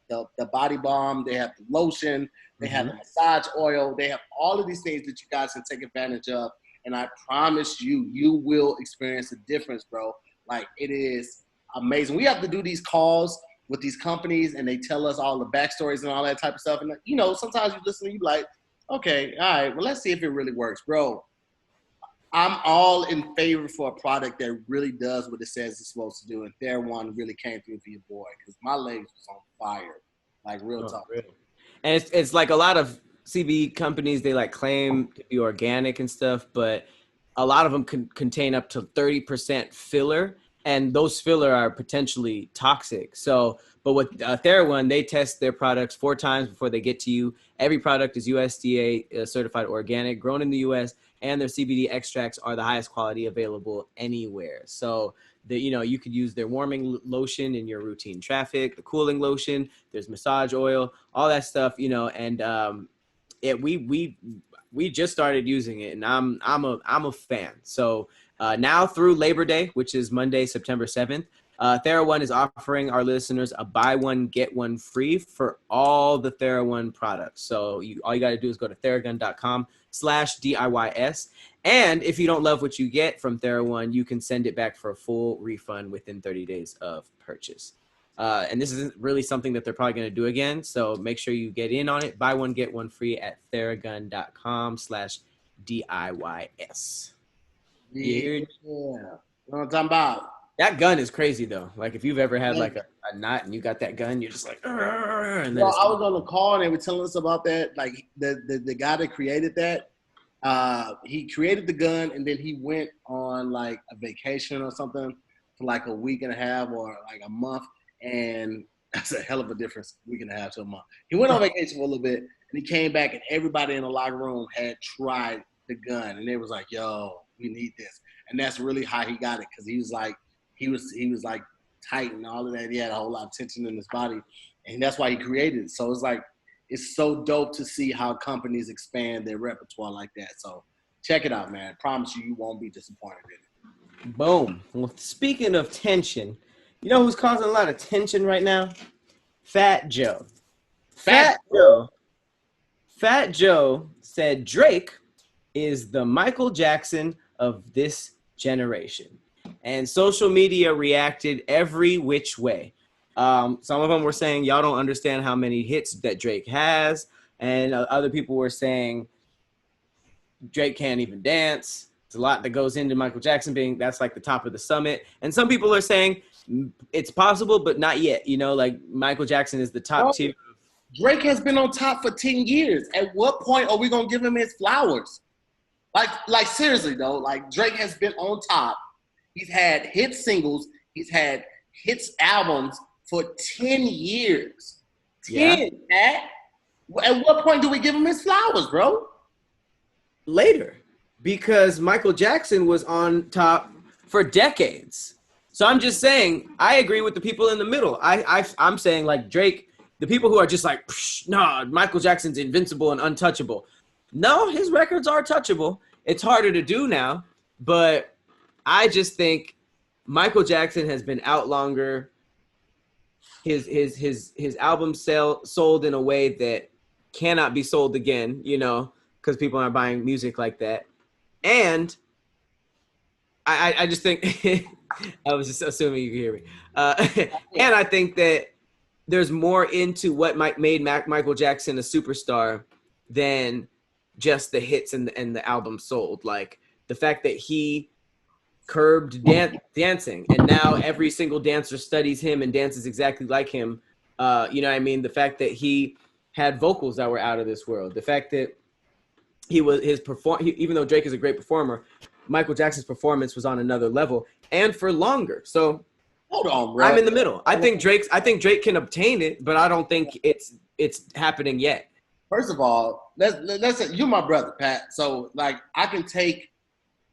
body balm. They have the lotion. They have the massage oil. They have all of these things that you guys can take advantage of. And I promise you, you will experience a difference, bro. Like, it is amazing. We have to do these calls with these companies, and they tell us all the backstories and all that type of stuff. And, you know, sometimes you listen and you like, okay, all right, well, let's see if it really works, bro. I'm all in favor for a product that really does what it says it's supposed to do. And TheraOne really came through for your boy because my legs was on fire, like real talk. Really? And it's like a lot of CBD companies, they like claim to be organic and stuff, but a lot of them can contain up to 30% filler, and those filler are potentially toxic. So, but with TheraOne, they test their products 4 times before they get to you. Every product is USDA certified organic, grown in the US, and their CBD extracts are the highest quality available anywhere. So you could use their warming lotion in your routine traffic, the cooling lotion, there's massage oil, all that stuff, and we just started using it, and I'm a fan. So now through Labor Day, which is Monday, September 7th, TheraOne is offering our listeners a buy one, get one free for all the TheraOne products. So all you got to do is go to Theragun.com/DIYS. And if you don't love what you get from TheraOne, you can send it back for a full refund within 30 days of purchase. And this isn't really something that they're probably going to do again. So make sure you get in on it. Buy one, get one free at Theragun.com/DIYS. Yeah. You know what I'm talking about? That gun is crazy though. Like if you've ever had like a knot and you got that gun, you're just like, and then I was on the call and they were telling us about that. Like the guy that created that, he created the gun and then he went on like a vacation or something for like a week and a half or like a month. And that's a hell of a difference week and a half to a month. He went on vacation for a little bit, and he came back, and everybody in the locker room had tried the gun, and they was like, "Yo, we need this." And that's really how he got it, because he was like tight and all of that. He had a whole lot of tension in his body, and that's why he created it. So it's like, it's so dope to see how companies expand their repertoire like that. So check it out, man. I promise you, you won't be disappointed in it. Boom. Well, speaking of tension, you know who's causing a lot of tension right now? Fat Joe. Fat Joe said Drake is the Michael Jackson of this generation. And social media reacted every which way. Some of them were saying, y'all don't understand how many hits that Drake has. And other people were saying, Drake can't even dance. It's a lot that goes into Michael Jackson being, that's like the top of the summit. And some people are saying it's possible, but not yet. You know, like Michael Jackson is the top tier. Drake has been on top for 10 years. At what point are we going to give him his flowers? Like seriously though, like Drake has been on top. He's had hit singles. He's had hits albums for 10 years. 10, yeah. At what point do we give him his flowers, bro? Later, because Michael Jackson was on top for decades. So I'm just saying, I agree with the people in the middle. I'm saying like Drake, the people who are just like, nah, Michael Jackson's invincible and untouchable. No, his records are touchable. It's harder to do now, but I just think Michael Jackson has been out longer. His album sold in a way that cannot be sold again, you know, because people aren't buying music like that. And I just think I was just assuming you could hear me. And I think that there's more into what made Michael Jackson a superstar than just the hits and the album sold. Like the fact that he curbed dancing, and now every single dancer studies him and dances exactly like him. You know what I mean? The fact that he had vocals that were out of this world. The fact that he was even though Drake is a great performer, Michael Jackson's performance was on another level and for longer. So hold on, bro. I'm in the middle. I think Drake can obtain it, but I don't think it's happening yet. First of all, let's you're my brother, Pat. So like I can take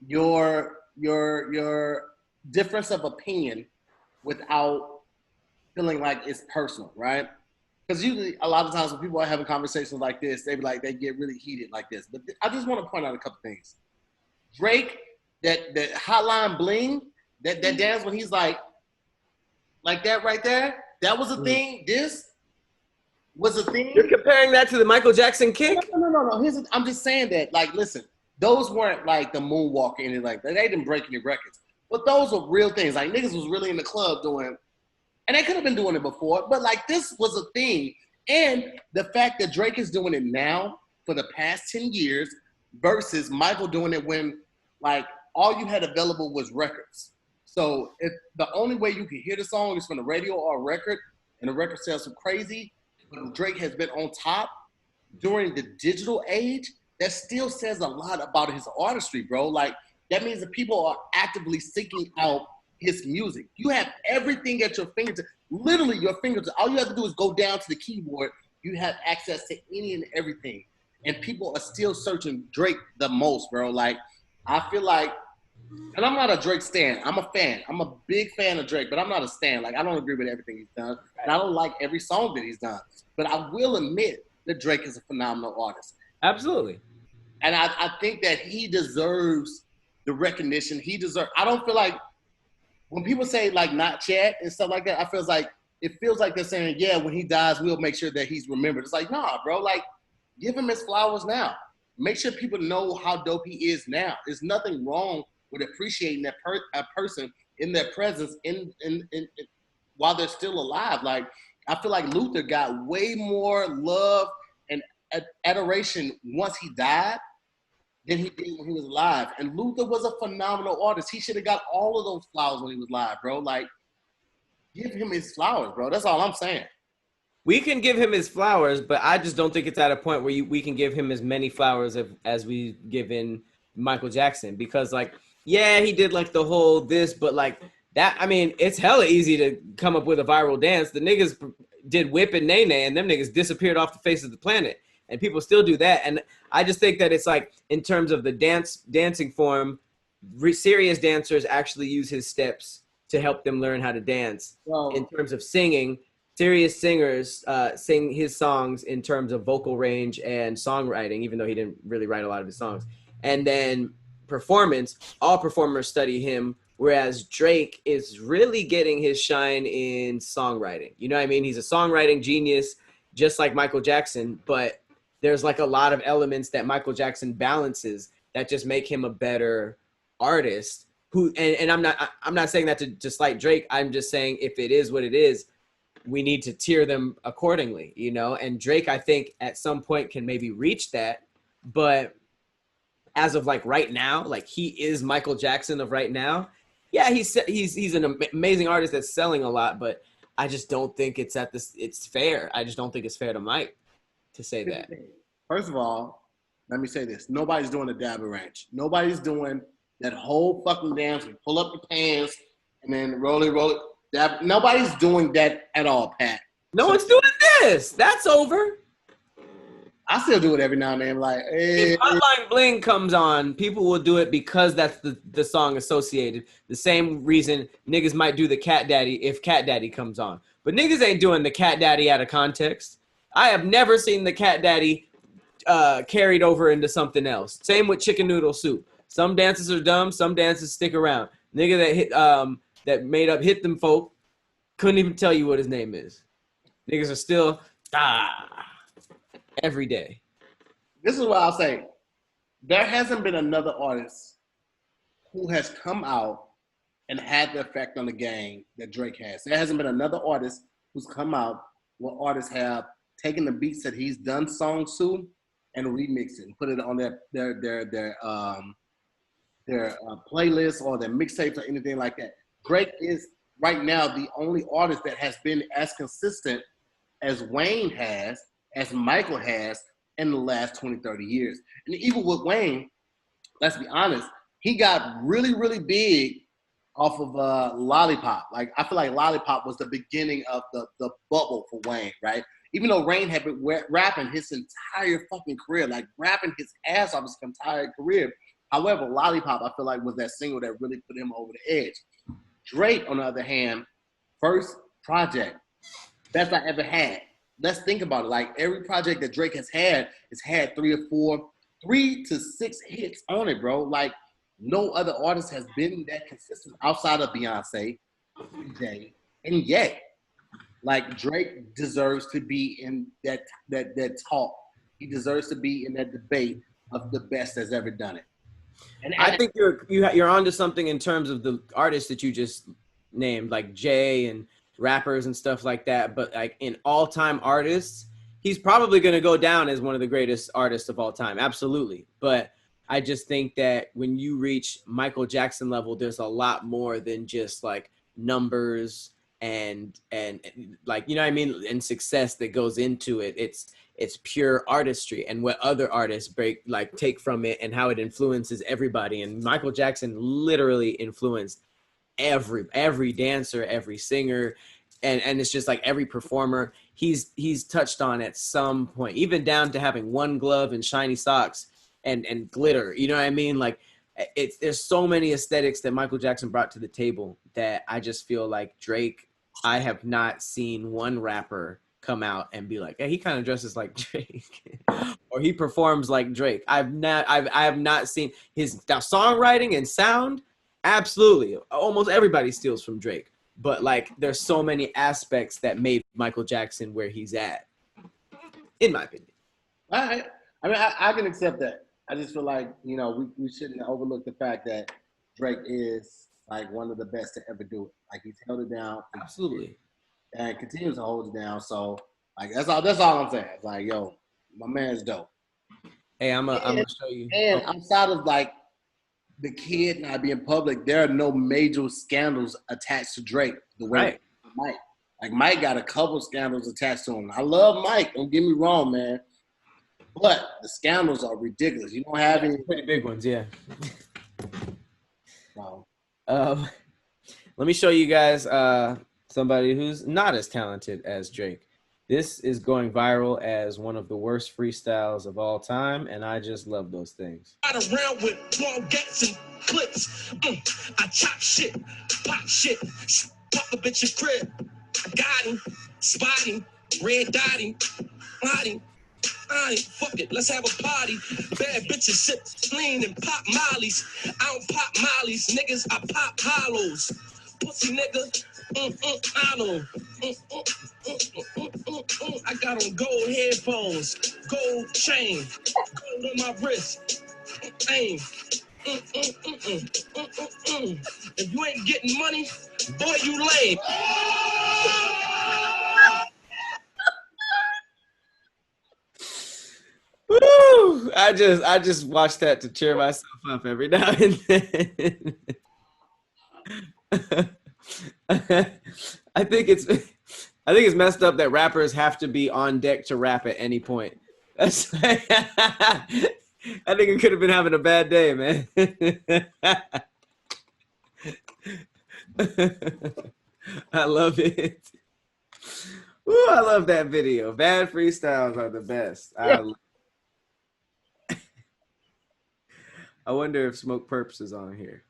your difference of opinion without feeling like it's personal, right? Because usually a lot of times when people are having conversations like this, they get really heated like this. But I just want to point out a couple things. Drake, that Hotline Bling, that dance when he's like that right there, that was a thing. This was a thing. You're comparing that to the Michael Jackson kick? No. I'm just saying that, like, listen, those weren't like the moonwalk or anything like that. They didn't break any records. But those were real things. Like, niggas was really in the club doing, and they could have been doing it before, but like this was a thing. And the fact that Drake is doing it now for the past 10 years versus Michael doing it when like all you had available was records. So if the only way you can hear the song is from the radio or a record, and the record sales are crazy, but Drake has been on top during the digital age, that still says a lot about his artistry, bro. Like that means that people are actively seeking out his music. You have everything at your fingertips, literally your fingertips. All you have to do is go down to the keyboard. You have access to any and everything. And people are still searching Drake the most, bro. Like, I feel like, and I'm not a Drake stan. I'm a fan. I'm a big fan of Drake, but I'm not a stan. Like, I don't agree with everything he's done. And I don't like every song that he's done. But I will admit that Drake is a phenomenal artist. Absolutely. And I think that he deserves the recognition. I don't feel like, when people say like not yet and stuff like that, it feels like they're saying, yeah, when he dies, we'll make sure that he's remembered. It's like, nah, bro, like give him his flowers now. Make sure people know how dope he is now. There's nothing wrong with appreciating that a person in their presence in while they're still alive. Like I feel like Luther got way more love and adoration once he died than he did when he was alive. And Luther was a phenomenal artist. He should have got all of those flowers when he was live, bro. Like, give him his flowers, bro. That's all I'm saying. We can give him his flowers, but I just don't think it's at a point where we can give him as many flowers as we give in Michael Jackson. Because, like, yeah, he did, like, the whole this, but, like, That, I mean, it's hella easy to come up with a viral dance. The niggas did Whip and Nay Nay, and them niggas disappeared off the face of the planet. And people still do that. And I just think that it's like, in terms of the dancing form, serious dancers actually use his steps to help them learn how to dance. Well, in terms of singing, serious singers sing his songs in terms of vocal range and songwriting, even though he didn't really write a lot of his songs. And then performance, all performers study him, whereas Drake is really getting his shine in songwriting. You know what I mean? He's a songwriting genius, just like Michael Jackson, but there's like a lot of elements that Michael Jackson balances that just make him a better artist. And I'm not saying that to slight Drake. I'm just saying, if it is what it is, we need to tier them accordingly, you know? And Drake, I think at some point can maybe reach that, but as of like right now, like he is Michael Jackson of right now. Yeah, he's an amazing artist that's selling a lot, but I just don't think it's fair. I just don't think it's fair to Mike to say that. First of all, let me say this. Nobody's doing the dabber ranch. Nobody's doing that whole fucking dance. We pull up your pants and then roll it. Nobody's doing that at all, Pat. No one's doing this. That's over. I still do it every now and then. Like, hey. If Hotline Bling comes on, people will do it because that's the song associated. The same reason niggas might do the Cat Daddy if Cat Daddy comes on. But niggas ain't doing the Cat Daddy out of context. I have never seen the Cat Daddy carried over into something else. Same with Chicken Noodle Soup. Some dances are dumb. Some dances stick around. Nigga that hit that made up Hit Them Folk couldn't even tell you what his name is. Niggas are still every day. This is what I'll say. There hasn't been another artist who has come out and had the effect on the game that Drake has. There hasn't been another artist who's come out where artists have taken the beats that he's done songs to and remixed it and put it on their playlist or their mixtapes or anything like that. Drake is right now the only artist that has been as consistent as Wayne has, as Michael has in the last 20, 30 years. And even with Wayne, let's be honest, he got really, really big off of Lollipop. Like, I feel like Lollipop was the beginning of the bubble for Wayne, right? Even though Wayne had been rapping his entire fucking career, like rapping his ass off his entire career. However, Lollipop, I feel like, was that single that really put him over the edge. Drake, on the other hand, first project, best I ever had. Let's think about it. Like, every project that Drake has had 3 to 6 hits on it, bro. Like, no other artist has been that consistent outside of Beyonce, Jay, and Ye. Like, Drake deserves to be in that talk. He deserves to be in that debate of the best that's ever done it. And I think you're onto something in terms of the artists that you just named, like Jay and rappers and stuff like that. But like in all-time artists, he's probably going to go down as one of the greatest artists of all time. Absolutely. But I just think that when you reach Michael Jackson level, there's a lot more than just like numbers and like, you know what I mean? And success that goes into it. It's pure artistry and what other artists take from it and how it influences everybody. And Michael Jackson literally influenced every dancer, every singer, and it's just like every performer he's touched on at some point, even down to having one glove and shiny socks and glitter. You know what I mean? Like, there's so many aesthetics that Michael Jackson brought to the table that I just feel like Drake, I have not seen one rapper come out and be like, hey, he kind of dresses like Drake or he performs like Drake. I have not seen his songwriting and sound. Absolutely. Almost everybody steals from Drake. But like, there's so many aspects that made Michael Jackson where he's at, in my opinion. All right. I mean, I can accept that. I just feel like, you know, we shouldn't overlook the fact that Drake is like one of the best to ever do it. Like, he's held it down. Absolutely. And continues to hold it down. So like, that's all I'm saying. It's like, yo, my man's dope. Hey, I'm gonna show you. And outside of like the kid not being public, there are no major scandals attached to Drake the way Mike. Like, Mike got a couple scandals attached to him. I love Mike, don't get me wrong, man. But the scandals are ridiculous. You don't have any pretty big ones, yeah. Wow. Let me show you guys somebody who's not as talented as Drake. This is going viral as one of the worst freestyles of all time, and I just love those things. Around with small gats and clips. I chop shit, pop shit, pop a bitch's crib. I got him, spot him, red dot him, hot him. Fuck it, let's have a party. Bad bitches sip lean and pop mollies. I don't pop mollies, niggas, I pop hollows. Pussy nigga, I don't. I got on gold headphones, gold chain, gold on my wrist. Aim. If you ain't getting money, boy, you lame. Woo! I just watch that to cheer myself up every now and then. I think it's messed up that rappers have to be on deck to rap at any point. That's I think it could have been having a bad day, man. I love it. Ooh, I love that video. Bad freestyles are the best. I wonder if Smoke Perps is on here.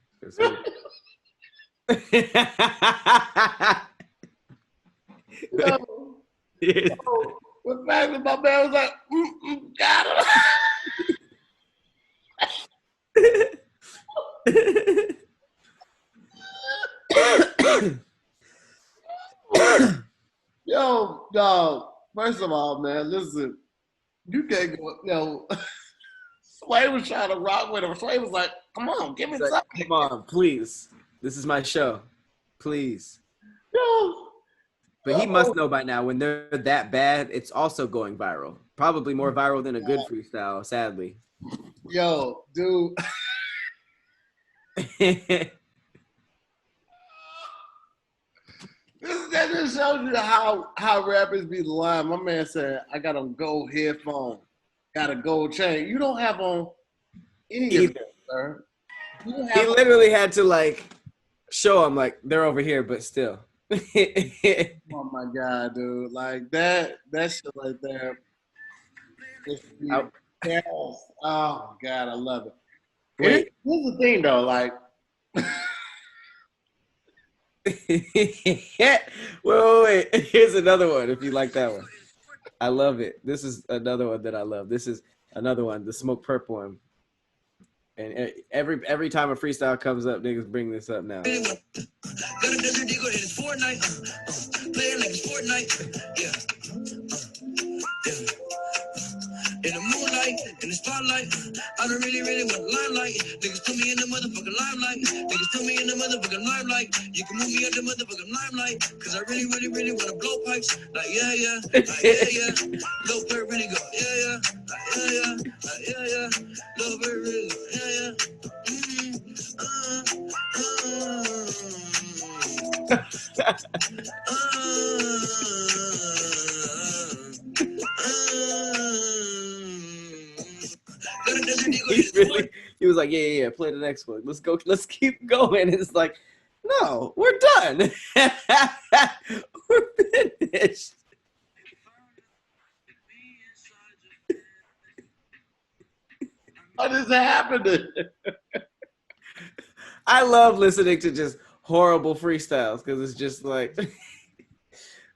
What back with my man was like, got him. Yo, dog. First of all, man, listen, you can't go. Yo, Sway was trying to rock with him. Sway was like, "Come on, give me something. Come on, please. This is my show, please." Yo. But he must know by now when they're that bad, it's also going viral. Probably more viral than a good freestyle, sadly. Yo, dude. That just shows you how rappers be lying. My man said, I got on gold headphones, got a gold chain. You don't have on any of that, sir. He literally had to like show them like they're over here, but still. Oh my God, dude. Like that shit right there. Oh God, I love it. Wait. Here's the thing though, like wait. Here's another one if you like that one. I love it. This is another one that I love. This is another one, the Smoke Perp one. And every time a freestyle comes up, niggas bring this up now. Got a desert digger and it's Fortnite. Playing like it's Fortnite. Yeah. In the moonlight, in the spotlight, I don't really want limelight. Niggas put me in the motherfucking limelight. Niggas put me in the motherfucking limelight. You can move me at the motherfucking limelight. Cause I really want to blow pipes. Like, yeah. Like, yeah. Lil' Bird really go, yeah. Like, yeah. Lil' Bird really go, yeah. He was like, yeah, play the next one. Let's keep going. It's like, no, we're done. We're finished. what is happening? I love listening to just horrible freestyles because it's just like,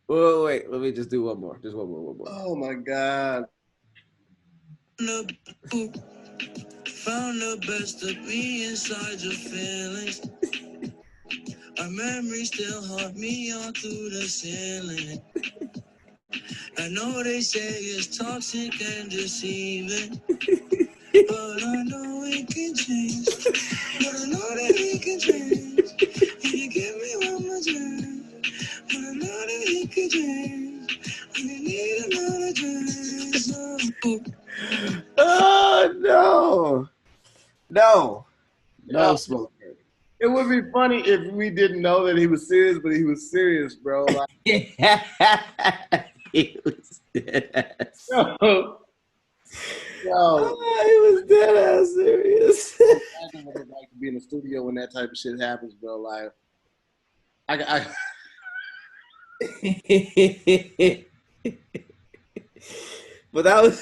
well, wait, let me just do one more. Just one more. Oh my God. Found the best of me inside your feelings. Our memories still haunt me all through the ceiling. I know they say it's toxic and deceiving, but I know it can change. But I know that it can change. If you give me one more chance, but I know that it can change. I need another chance. Oh no, Smoke. It would be funny if we didn't know that he was serious, but he was serious, bro. Like, he was dead ass. yo. He was dead ass serious. I don't know what it's like to be in the studio when that type of shit happens, bro. Like, I But that was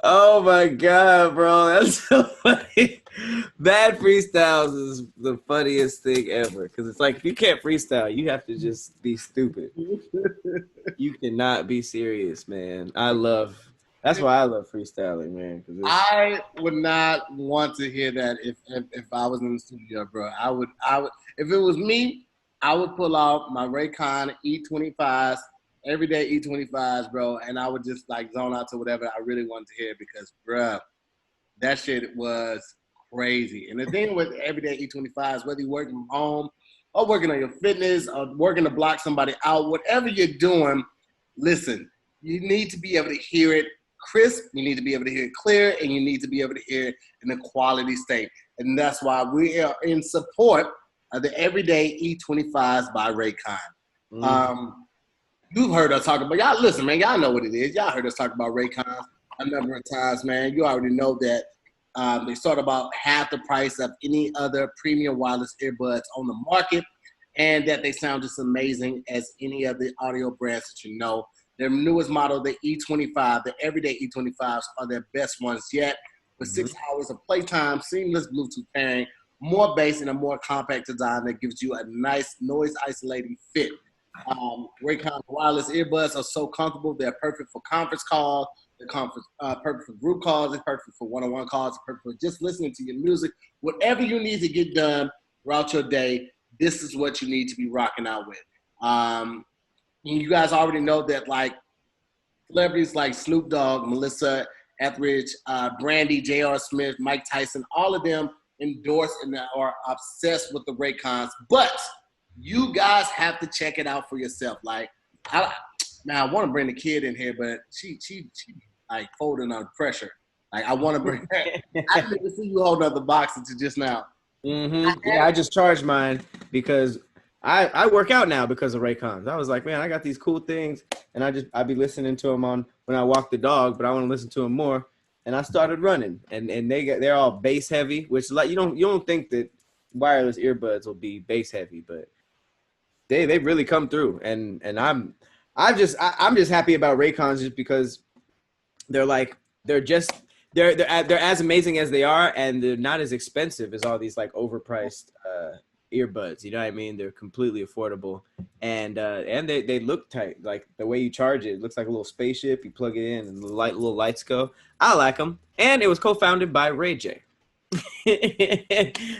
oh my god, bro, that's so funny. Bad freestyles is the funniest thing ever because it's like if you can't freestyle, you have to just be stupid. You cannot be serious, man. That's why I love freestyling, man. I would not want to hear that if I was in the studio, bro. I would if it was me, I would pull out my Raycon E25s, everyday E25s, bro, and I would just like zone out to whatever I really wanted to hear because, bro, that shit was crazy. And the thing with everyday E25s, whether you're working from home or working on your fitness or working to block somebody out, whatever you're doing, listen, you need to be able to hear it crisp, you need to be able to hear it clear, and you need to be able to hear it in a quality state. And that's why we are in support of the everyday E25s by Raycon. You've heard us talk about, y'all listen, man, y'all know what it is. Y'all heard us talk about Raycons a number of times, man. You already know that they start about half the price of any other premium wireless earbuds on the market, and that they sound just amazing as any of the audio brands that you know. Their newest model, the E25, the everyday E25s are their best ones yet. With 6 hours of playtime, seamless Bluetooth pairing, more bass, and a more compact design that gives you a nice noise-isolating fit. Raycon wireless earbuds are so comfortable. They're perfect for conference calls. They're perfect for group calls. They're perfect for one-on-one calls. They're perfect for just listening to your music. Whatever you need to get done throughout your day, this is what you need to be rocking out with. You guys already know that, like, celebrities like Snoop Dogg, Melissa Etheridge, Brandy, J.R. Smith, Mike Tyson, all of them endorse and are obsessed with the Raycons. But you guys have to check it out for yourself. Like, I want to bring the kid in here, but she like folding under pressure. Like, I want to bring her. I didn't even see you holding up the box until just now. Yeah, I just charged mine because I work out now because of Raycons. I was like, man, I got these cool things, and I'd be listening to them on when I walk the dog, but I want to listen to them more. And I started running, and they're all bass heavy, which like you don't think that wireless earbuds will be bass heavy, but they really come through. And I'm just happy about Raycons just because they're as amazing as they are, and they're not as expensive as all these like overpriced earbuds. You know what I mean? They're completely affordable, and they look tight. Like the way you charge it, it looks like a little spaceship. You plug it in, and the little lights go. I like them, and it was co-founded by Ray J.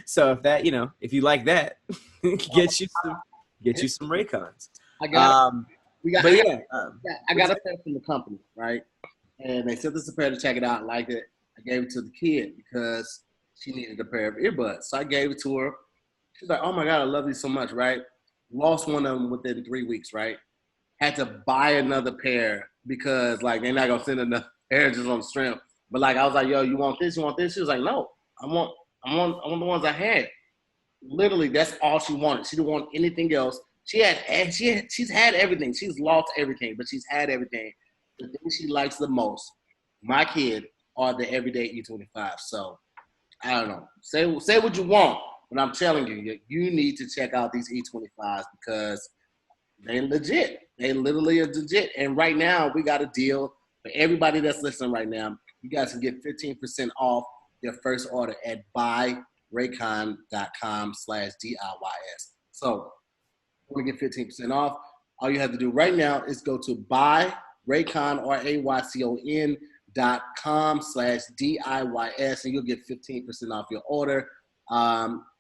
So if you like that, get you some Raycons. I got a pair from the company, right? And they sent us a pair to check it out. I liked it. I gave it to the kid because she needed a pair of earbuds. So I gave it to her. She's like, oh my God, I love these so much, right? Lost one of them within 3 weeks, right? Had to buy another pair because like they're not gonna send another pair just on the strength. But like I was like, yo, you want this? You want this? She was like, no, I want the ones I had. Literally, that's all she wanted. She didn't want anything else. She's had everything. She's lost everything, but she's had everything. The thing she likes the most, my kid, are the everyday E25. So I don't know. Say what you want, but I'm telling you, you need to check out these E25s because they legit. They literally are legit. And right now, we got a deal for everybody that's listening right now. You guys can get 15% off your first order at buyraycon.com/DIYS. So you want to get 15% off. All you have to do right now is go to buyraycon, RAYCON.com/DIYS, and you'll get 15% off your order.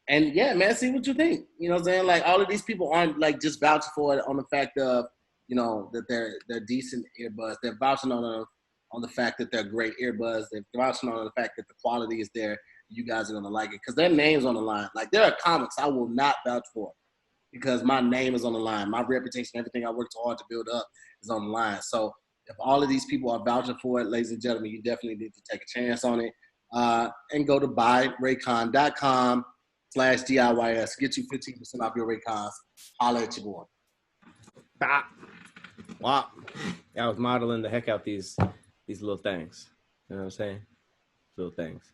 And yeah, man, see what you think. You know what I'm saying? Like all of these people aren't like just vouching for it on the fact of, that they're decent earbuds. They're vouching on the fact that they're great earbuds. They're vouching on the fact that the quality is there. You guys are gonna like it because their name's on the line. Like there are comics I will not vouch for because my name is on the line. My reputation, everything I worked so hard to build up is on the line. So if all of these people are vouching for it, ladies and gentlemen, you definitely need to take a chance on it. And go to buyraycon.com/DIYS. Get you 15% off your Raycons. Holla at your boy. Wow. I was modeling the heck out these little things. You know what I'm saying? Little things.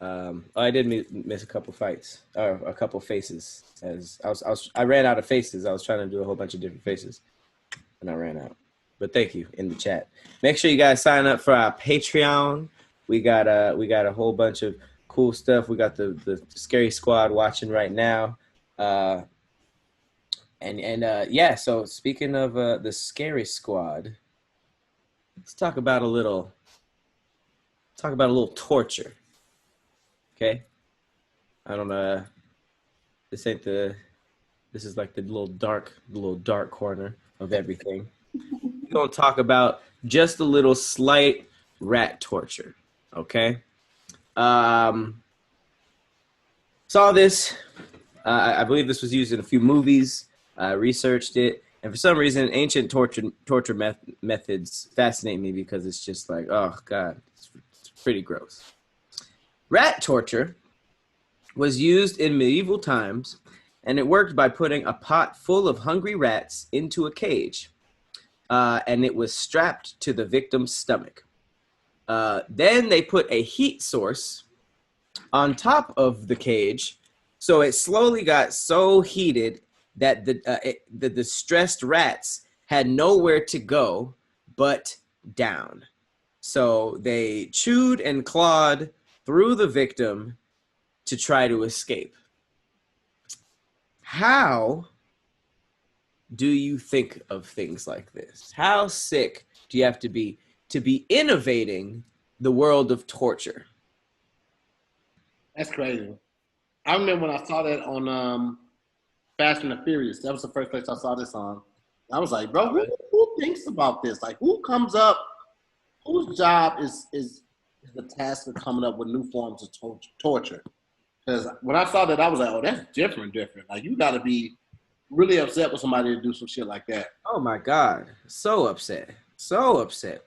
I did miss a couple fights or a couple faces. As I ran out of faces. I was trying to do a whole bunch of different faces, and I ran out. But thank you in the chat. Make sure you guys sign up for our Patreon. We got a whole bunch of cool stuff. We got the Scary Squad watching right now. Yeah. So speaking of the Scary Squad, let's talk about a little torture. Okay. I don't know. This is like the little dark corner of everything. We're gonna talk about just a little slight rat torture. Okay. Saw this. I believe this was used in a few movies. Researched it, and for some reason, ancient torture methods fascinate me because it's just like, oh god, it's pretty gross. Rat torture was used in medieval times, and it worked by putting a pot full of hungry rats into a cage, and it was strapped to the victim's stomach. Then they put a heat source on top of the cage, so it slowly got so heated that the distressed rats had nowhere to go but down. So they chewed and clawed through the victim to try to escape. How do you think of things like this? How sick do you have to be innovating the world of torture? That's crazy. I remember when I saw that on Fast and the Furious. That was the first place I saw this on. I was like, bro, who thinks about this? Like, who comes up? Whose job is the task of coming up with new forms of torture? Because when I saw that, I was like, oh, that's different. Like, you got to be really upset with somebody to do some shit like that. Oh my God, so upset.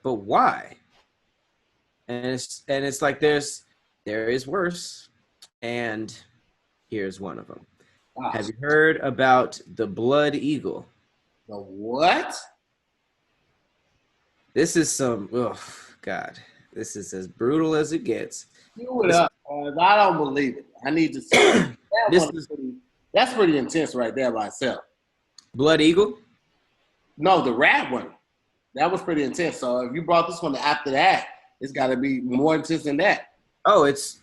But why? And it's like there is worse, and here's one of them. Wow. Have you heard about the blood eagle? The what? This is some, oh God, this is as brutal as it gets. Do it up. I don't believe it. I need to see that's pretty intense right there by itself. Blood eagle? No, the rat one. That was pretty intense. So if you brought this one after that, it's got to be more intense than that. Oh, it's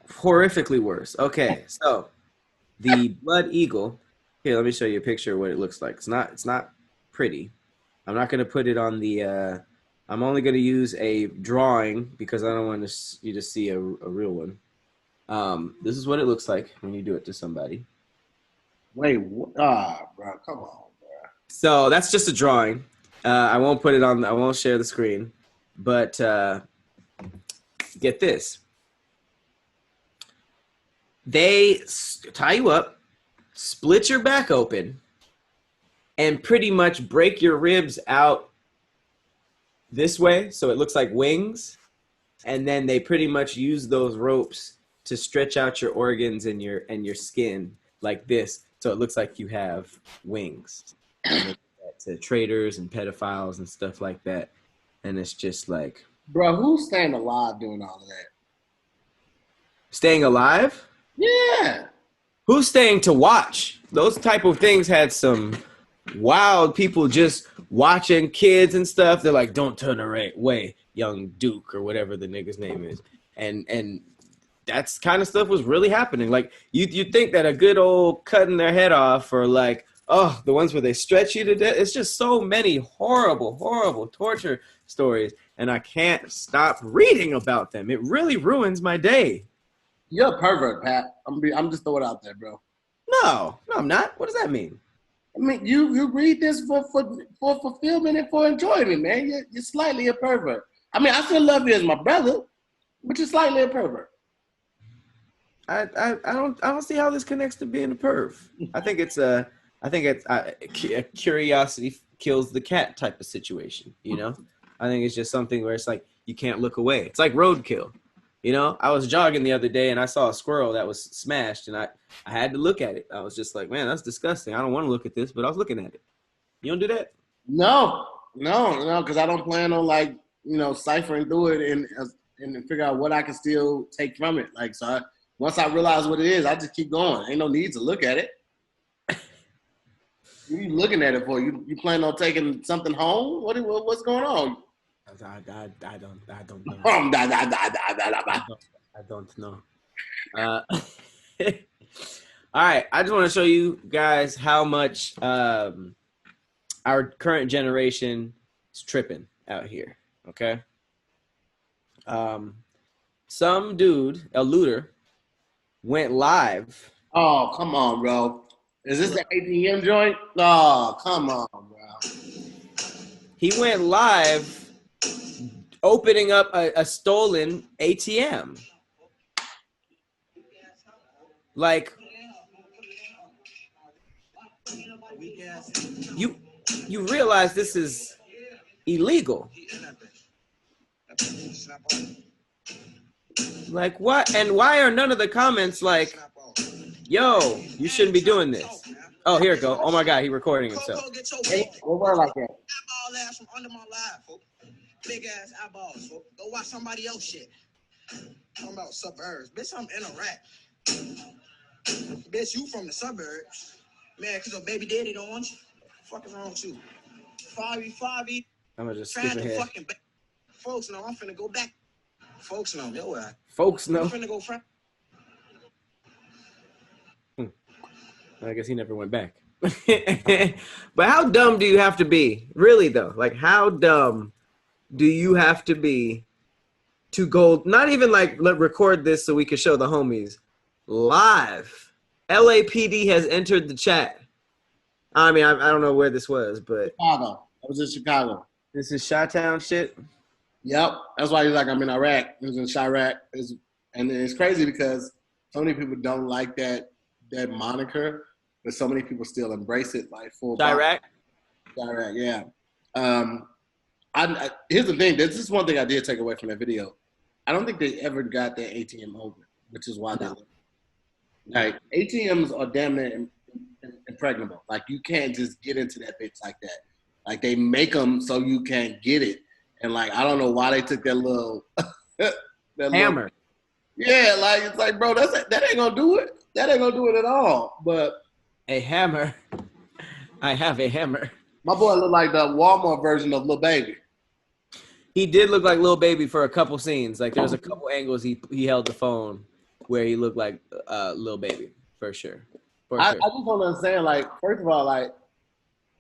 horrifically worse. Okay, so the blood eagle. Here, let me show you a picture of what it looks like. It's not pretty. I'm not going to put it on the. I'm only going to use a drawing because I don't want you to see a real one. This is what it looks like when you do it to somebody. Wait, bro, come on, bro. So that's just a drawing. I won't put it on. I won't share the screen. But get this. They tie you up, split your back open, and pretty much break your ribs out this way, so it looks like wings. And then they pretty much use those ropes to stretch out your organs and your skin like this, so it looks like you have wings. To traders and pedophiles and stuff like that, and it's just like, bro, who's staying alive doing all of that? Staying alive? Yeah. Who's staying to watch? Those type of things had some wild people just watching kids and stuff. They're like, don't turn away, young Duke, or whatever the nigga's name is. And that's kind of stuff was really happening. Like, you'd think that a good old cutting their head off, or like, oh, the ones where they stretch you to death. It's just so many horrible, horrible torture stories, and I can't stop reading about them. It really ruins my day. You're a pervert, Pat. I'm just throwing it out there, bro. No, I'm not. What does that mean? I mean, you read this for fulfillment and for enjoyment, man. You're slightly a pervert. I mean, I still love you as my brother, but you're slightly a pervert. I don't see how this connects to being a perv. I think it's a curiosity kills the cat type of situation, you know? I think it's just something where it's like, you can't look away. It's like roadkill, you know? I was jogging the other day and I saw a squirrel that was smashed, and I had to look at it. I was just like, man, that's disgusting. I don't want to look at this, but I was looking at it. You don't do that? No, because I don't plan on, like, you know, ciphering through it and figure out what I can still take from it. Like, so once I realize what it is, I just keep going. Ain't no need to look at it. What are you looking at it for? You plan on taking something home? What's going on? I don't know. I don't know. All right, I just want to show you guys how much our current generation is tripping out here. Okay. Some dude, a looter, went live. Oh, come on, bro. Is this the ATM joint? Oh, come on, bro. He went live opening up a stolen ATM. Like, you realize this is illegal. Like, what? And why are none of the comments like, yo, you shouldn't be doing this? Oh, here it go. Oh my God, he's recording himself. Hey, what word like that? Eyeball ass from under my live, folks. Big ass eyeballs, folks. Go watch somebody else shit. Talking about suburbs. Bitch, I'm in a rack. Bitch, you from the suburbs. Man, cause your baby daddy don't want you. Fuck is wrong with you? 5v5. I'm gonna just skip ahead. Folks know I'm finna go back. Folks know, yo, folks know. I'm finna go front. I guess he never went back. But how dumb do you have to be? Really though, like how dumb do you have to be to go? Not even like record this so we can show the homies live. LAPD has entered the chat. I mean, I don't know where this was, but Chicago. I was in Chicago. This is Chi-Town shit. Yep, that's why he's like, I'm in Iraq. It was in Chirac. And it's crazy because so many people don't like that moniker, but so many people still embrace it like full. Chirac? Chirac, yeah. Here's the thing. This is one thing I did take away from that video. I don't think they ever got that ATM open, which is why they like ATMs are damn near impregnable. Like you can't just get into that bitch like that. Like they make them so you can't get it. And like I don't know why they took that little hammer. Yeah, like it's like, bro, that ain't gonna do it. That ain't gonna do it at all. But a hammer. I have a hammer. My boy looked like the Walmart version of Lil Baby. He did look like Lil Baby for a couple scenes. Like there was a couple angles he held the phone where he looked like Lil Baby for sure. I just don't understand. Like first of all, like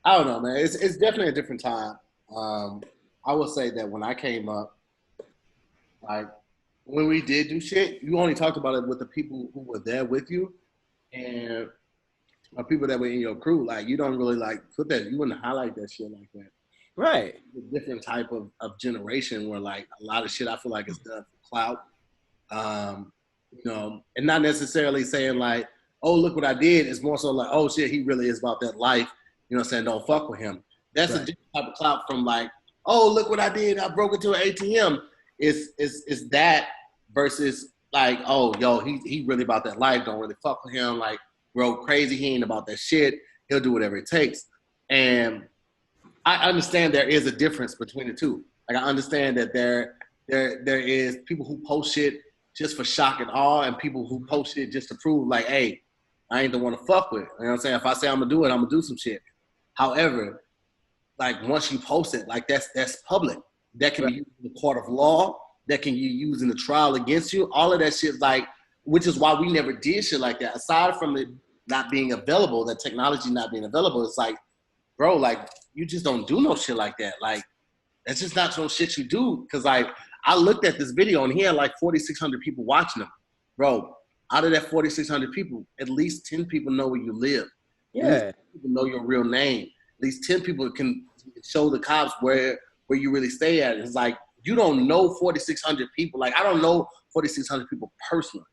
I don't know, man. It's definitely a different time. I will say that when I came up, like when we did do shit, you only talked about it with the people who were there with you and people that were in your crew. Like you don't really like put that, you wouldn't highlight that shit like that. Right. It's a different type of generation where like a lot of shit I feel like is done for clout. You know, and not necessarily saying like, oh, look what I did. It's more so like, oh shit, he really is about that life. You know what I'm saying? Don't fuck with him. That's right. A different type of clout from like, oh, look what I did. I broke into an ATM. It's that versus like, oh, yo, he really about that life. Don't really fuck with him. Like, bro, crazy. He ain't about that shit. He'll do whatever it takes. And I understand there is a difference between the two. Like, I understand that there is people who post shit just for shock and awe and people who post shit just to prove like, hey, I ain't the one to fuck with. You know what I'm saying? If I say I'm going to do it, I'm going to do some shit. However, like once you post it, like that's public. That can be used in the court of law. That can be used in the trial against you. All of that shit, like, which is why we never did shit like that. Aside from it not being available, that technology not being available, it's like, bro, like, you just don't do no shit like that. Like, that's just not no shit you do. Because, like, I looked at this video and he had like 4,600 people watching him. Bro, out of that 4,600 people, at least 10 people know where you live. Yeah. At least 10 people know your real name. At least 10 people can show the cops where you really stay at. It's like, you don't know 4,600 people. Like, I don't know 4,600 people personally.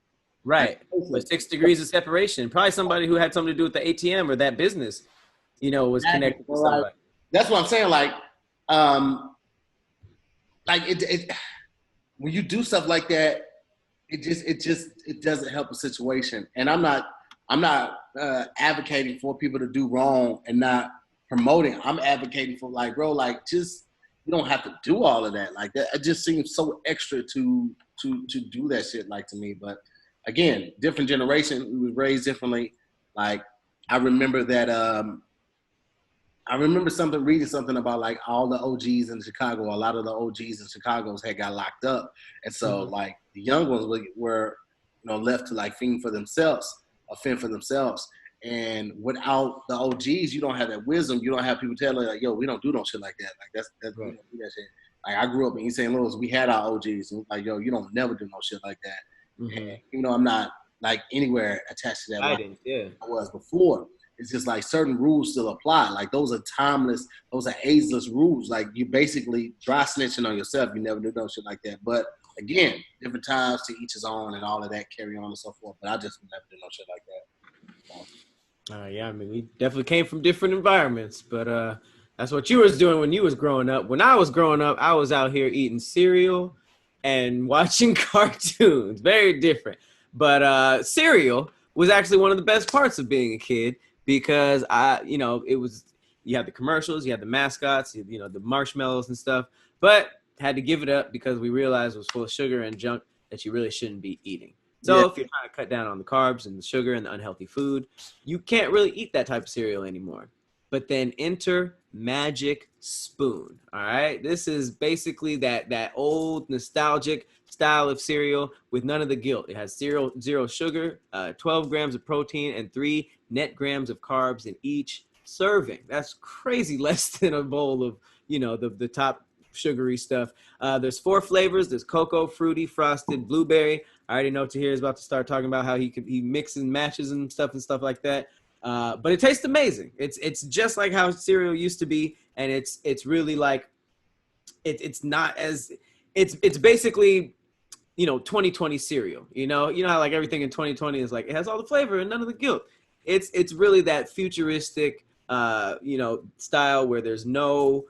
Right. But 6 degrees of separation. Probably somebody who had something to do with the ATM or that business, you know, was connected to somebody. Like, that's what I'm saying. Like when you do stuff like that, it doesn't help a situation. And I'm not advocating for people to do wrong and not promoting. I'm advocating for like, bro, like just you don't have to do all of that. Like that, it just seems so extra to do that shit. Like to me, but again, different generation. We was raised differently. Like I remember that. I remember reading something about like all the OGs in Chicago. A lot of the OGs in Chicago had got locked up, and so like the young ones were left to like fend for themselves. And without the OGs, you don't have that wisdom. You don't have people telling like, "Yo, we don't do no shit like that." Like that's right. We don't do that shit. Like I grew up in East St. Louis, we had our OGs, and like, "Yo, you don't never do no shit like that." And even though I'm not like anywhere attached to that, like I was before. It's just like certain rules still apply. Like those are timeless, those are ageless rules. Like you basically dry snitching on yourself. You never do no shit like that. But again, different times to each his own and all of that carry on and so forth. But I just never do no shit like that. So. Yeah, I mean, we definitely came from different environments, but that's what you was doing when you was growing up. When I was growing up, I was out here eating cereal and watching cartoons. Very different. But cereal was actually one of the best parts of being a kid. Because it was, you had the commercials, you had the mascots, the marshmallows and stuff, but had to give it up because we realized it was full of sugar and junk that you really shouldn't be eating. So if you're trying to cut down on the carbs and the sugar and the unhealthy food, you can't really eat that type of cereal anymore. But then enter Magic Spoon. All right. This is basically that old nostalgic style of cereal with none of the guilt. It has zero sugar, 12 grams of protein, and 3 net grams of carbs in each serving. That's crazy less than a bowl of, the top sugary stuff. There's 4 flavors. There's cocoa, fruity, frosted, blueberry. I already know Tahir is about to start talking about how he mixes and matches and stuff like that. But it tastes amazing. It's just like how cereal used to be, and it's really like it's not as it's basically 2020 cereal. You know how like everything in 2020 is like it has all the flavor and none of the guilt. It's really that futuristic style where there's no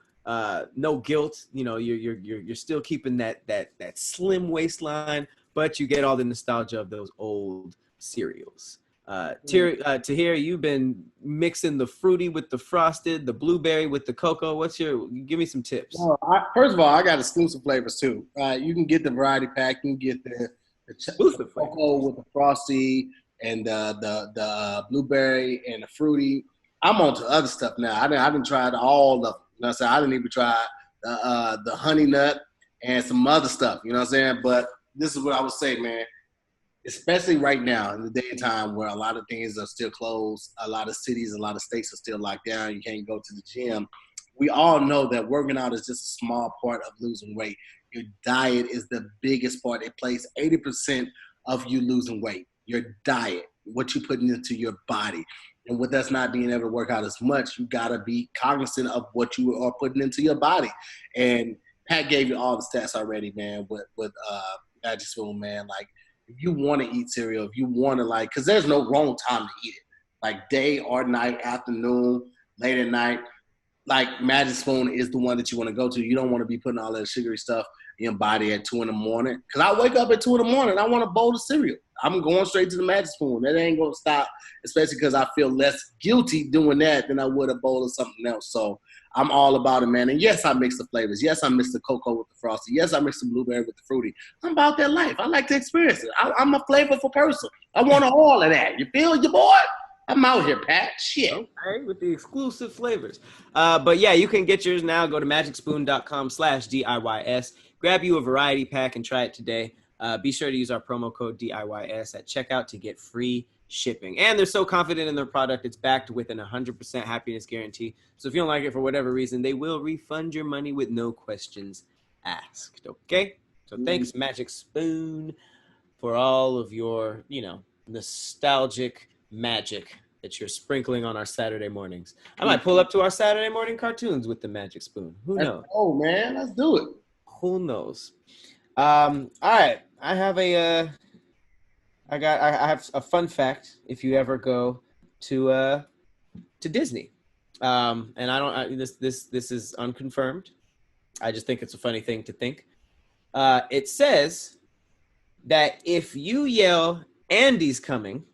guilt. You're still keeping that slim waistline, but you get all the nostalgia of those old cereals. Tahir, you've been mixing the fruity with the frosted, the blueberry with the cocoa. Give me some tips. Well, first of all, I got exclusive flavors too. You can get the variety pack. You can get the cocoa with the frosty and the blueberry and the fruity. I'm on to other stuff now. I didn't try all of them. You know what I'm saying? I didn't even try the honey nut and some other stuff. You know what I'm saying? But this is what I would say, man. Especially right now in the day and time where a lot of things are still closed, a lot of cities, a lot of states are still locked down. You can't go to the gym. We all know that working out is just a small part of losing weight. Your diet is the biggest part. It plays 80% of you losing weight. Your diet, what you're putting into your body. And with us not being able to work out as much, you got to be cognizant of what you are putting into your body. And Pat gave you all the stats already, man, with Magic Spoon, man. Like, if you want to eat cereal, if you want to because there's no wrong time to eat it. Like day or night, afternoon, late at night, like Magic Spoon is the one that you want to go to. You don't want to be putting all that sugary stuff in your body at 2 a.m. Because I wake up at 2 a.m. I want a bowl of cereal. I'm going straight to the Magic Spoon. That ain't going to stop, especially because I feel less guilty doing that than I would a bowl of something else. So I'm all about it, man. And yes, I mix the flavors. Yes, I mix the cocoa with the frosty. Yes, I mix the blueberry with the fruity. I'm about that life. I like to experience it. I'm a flavorful person. I want all of that. You feel your boy? I'm out here, Pat. Shit. Okay, with the exclusive flavors. But yeah, you can get yours now. Go to magicspoon.com/DIYS. Grab you a variety pack and try it today. Be sure to use our promo code DIYS at checkout to get free shipping. And they're so confident in their product, it's backed with an 100% happiness guarantee. So if you don't like it for whatever reason, they will refund your money with no questions asked. Okay? So thanks, Magic Spoon, for all of your, nostalgic magic that you're sprinkling on our Saturday mornings. I might pull up to our Saturday morning cartoons with the Magic Spoon. Who knows? Oh, man, let's do it. Who knows? All right. I have I have a fun fact. If you ever go to Disney, and this is unconfirmed. I just think it's a funny thing to think. It says that if you yell "Andy's coming"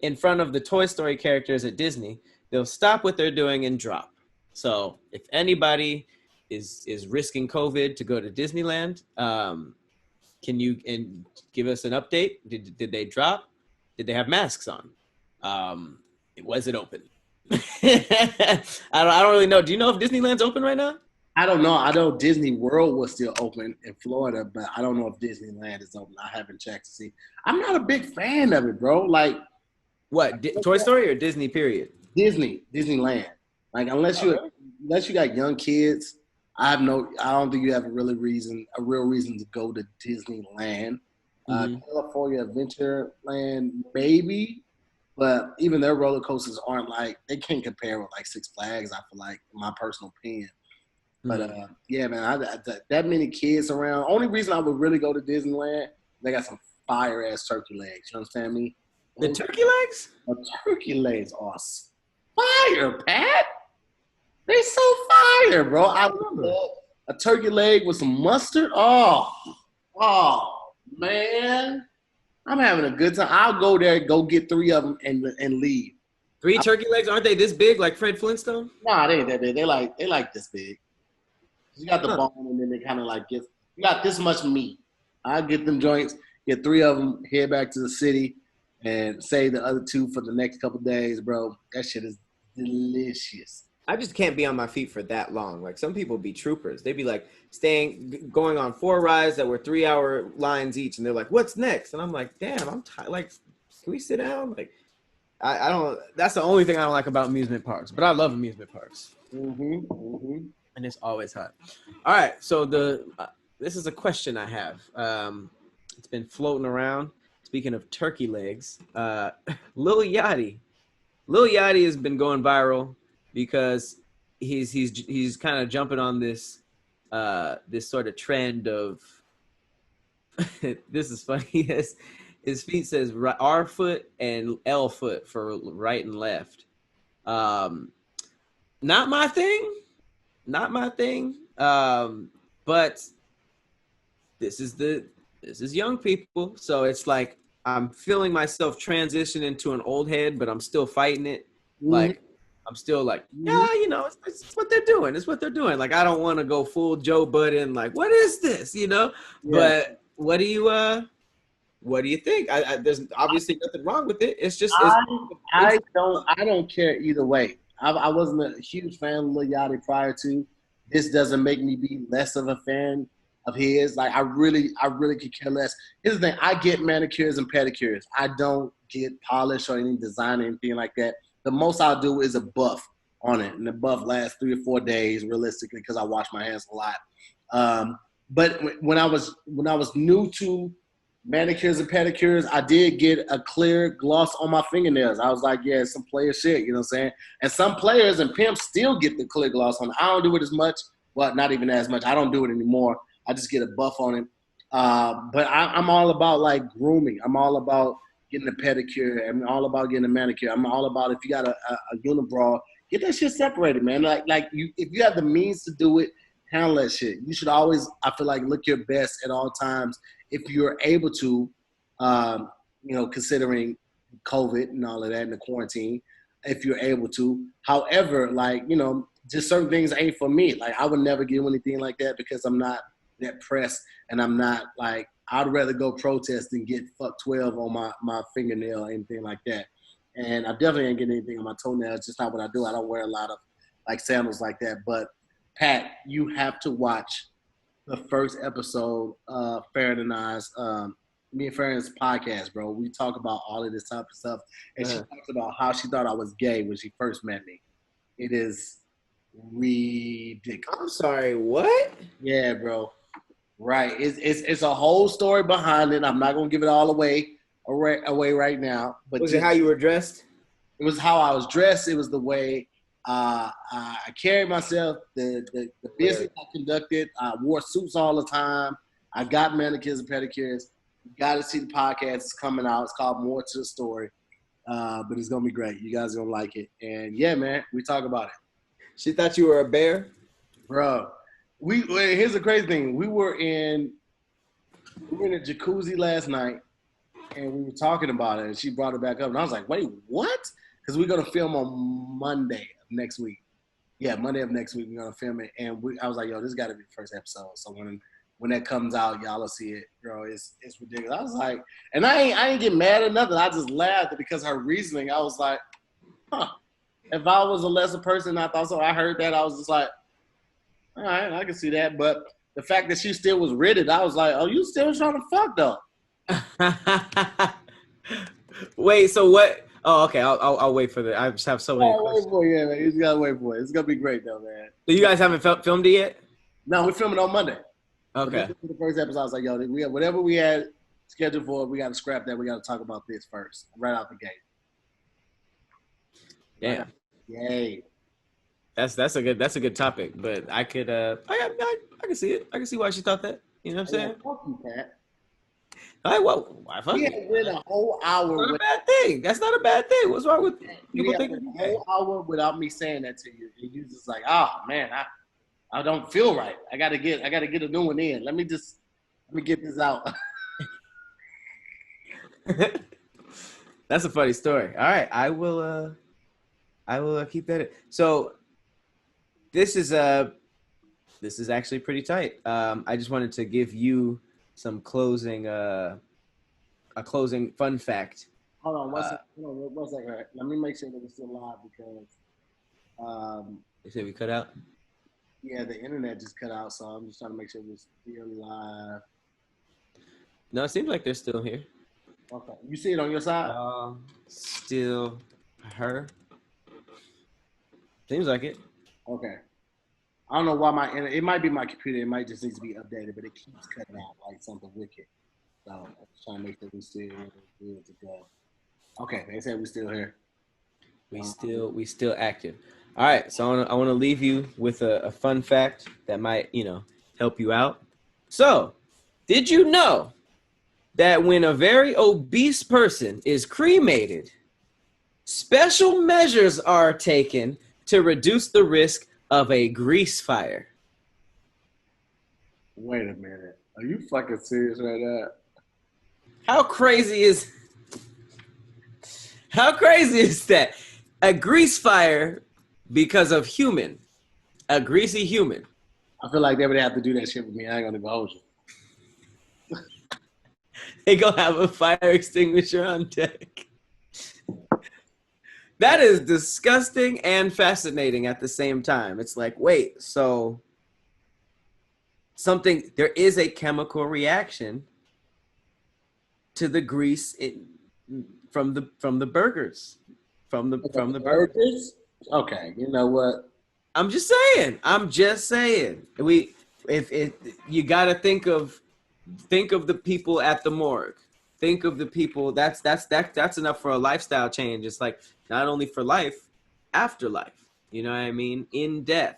in front of the Toy Story characters at Disney, they'll stop what they're doing and drop. So if anybody is risking COVID to go to Disneyland. Can you give us an update? Did they drop? Did they have masks on? Was it open? I don't really know. Do you know if Disneyland's open right now? I don't know. I know Disney World was still open in Florida, but I don't know if Disneyland is open. I haven't checked to see. I'm not a big fan of it, bro. Like, what? Toy Story or Disney? Period. Disneyland. Like, unless you got young kids, I don't think you have a real reason to go to Disneyland. California Adventureland, maybe, but even their roller coasters aren't like, they can't compare with like Six Flags. I feel like, in my personal opinion. But yeah, man, that many kids around. Only reason I would really go to Disneyland, they got some fire ass turkey legs. You understand me? The turkey legs? The turkey legs are fire, Pat. They so fire, bro. I love a turkey leg with some mustard. Oh, man. I'm having a good time. I'll go there, go get 3 of them, and leave. 3 turkey legs? Aren't they this big, like Fred Flintstone? Nah, they ain't that big. They like this big. You got the bone, and then they kind of like you got this much meat. I get them joints, get 3 of them, head back to the city, and save the other 2 for the next couple days, bro. That shit is delicious. I just can't be on my feet for that long. Like, some people be troopers. They'd be like going on 4 rides that were 3-hour lines each, and they're like, "What's next?" And I'm like, "Damn, I'm tired. Like, can we sit down?" Like, I don't. That's the only thing I don't like about amusement parks. But I love amusement parks. And it's always hot. All right, so this is a question I have. It's been floating around. Speaking of turkey legs, Lil Yachty has been going viral because he's kind of jumping on this sort of trend of this is funny. His feet says R foot and L foot for right and left. Not my thing. But this is young people. So it's like, I'm feeling myself transition into an old head, but I'm still fighting it. Like, I'm still like, yeah, it's what they're doing. It's what they're doing. Like, I don't want to go full Joe Budden. Like, what is this? Yeah. But what do you think? There's obviously nothing wrong with it. It's just, I don't care either way. I wasn't a huge fan of Lil Yachty prior to. This doesn't make me be less of a fan of his. Like, I really could care less. Here's the thing. I get manicures and pedicures. I don't get polish or any design or anything like that. The most I'll do is a buff on it. And the buff lasts 3 or 4 days, realistically, because I wash my hands a lot. But when I was new to manicures and pedicures, I did get a clear gloss on my fingernails. I was like, yeah, it's some player shit, you know what I'm saying? And some players and pimps still get the clear gloss on. I don't do it as much. Well, not even as much. I don't do it anymore. I just get a buff on it. But I'm all about, like, grooming. I'm all about getting a pedicure. I'm all about getting a manicure. I'm all about, if you got a unibrow, get that shit separated, man. Like if you have the means to do it, handle that shit. You should always, I feel like, look your best at all times if you're able to, considering COVID and all of that and the quarantine, if you're able to. However, just certain things ain't for me. Like, I would never do anything like that because I'm not that pressed, and I'm not like, I'd rather go protest than get fuck 12 on my fingernail or anything like that. And I definitely ain't getting anything on my toenails. It's just not what I do. I don't wear a lot of like sandals like that. But Pat, you have to watch the first episode of Farron and I's, me and Farron's podcast, bro. We talk about all of this type of stuff. And she talks about how she thought I was gay when she first met me. It is ridiculous. I'm sorry, what? Yeah, bro. Right. It's a whole story behind it. I'm not gonna give it all away right now. But was it how you were dressed? It was how I was dressed. It was the way I carried myself, the business I conducted. I wore suits all the time. I got manicures and pedicures. You got to see the podcast. It's coming out. It's called More to the Story. But it's going to be great. You guys are going to like it. And, yeah, man, we talk about it. She thought you were a bear? Bro, here's the crazy thing. We were in a jacuzzi last night, and we were talking about it, and she brought it back up. And I was like, wait, what? Because we're going to film on Monday of next week. Yeah, Monday of next week we're gonna film it, and I was like, yo, this got to be the first episode. So when that comes out, y'all will see it, bro. It's ridiculous. I was like, and I ain't get mad or nothing. I just laughed because her reasoning. I was like, huh. If I was a lesser person, I thought so. I heard that. I was just like, all right, I can see that. But the fact that she still was rated, I was like, oh, you still trying to fuck though? Wait, so what? Oh, okay. I'll wait for that. I just have so many questions. Wait for it, yeah, man. You just gotta wait for it. It's gonna be great though, man. So you guys haven't filmed it yet? No, we're filming on Monday. Okay. This is the first episode. I was like, yo, we have whatever we had scheduled for, we got to scrap that. We got to talk about this first, right out the gate. Yeah. Yay. That's a good topic, but I could I can see it. I can see why she thought that. You know what I'm saying? Fuck you, Pat. All right, well, why fuck you? Yeah, went a whole hour. That's not a bad thing. That's not a bad thing. What's wrong with people thinking a whole hour without me saying that to you? And you just like, oh man, I don't feel right. I gotta get a new one in. Let me get this out. That's a funny story. All right, I will keep that in. So this is actually pretty tight. I just wanted to give you some closing a closing fun fact. Hold on, one second. Let me make sure that we're still live because they say we cut out. Yeah, the internet just cut out, so I'm just trying to make sure we're still live. No, it seems like they're still here. Okay, you see it on your side? Still her. Seems like it. Okay. I don't know why it might be my computer. It might just need to be updated, but it keeps cutting out like something wicked. So I'm just trying to make sure we're still good to go. Okay, they said we're still here. We still active. All right, so I want to leave you with a fun fact that might, help you out. So, did you know that when a very obese person is cremated, special measures are taken to reduce the risk of a grease fire? Wait a minute. Are you fucking serious right now? How crazy is that? A grease fire because of a greasy human. I feel like they would have to do that shit with me. I ain't gonna go hold you. They gonna have a fire extinguisher on deck. That is disgusting and fascinating at the same time. It's like, wait, so there is a chemical reaction to the grease from the burgers. From the burgers. Okay, you know what? I'm just saying. If you got to think of the people at the morgue. Think of the people. That's enough for a lifestyle change. It's like not only for life, afterlife. You know what I mean? In death,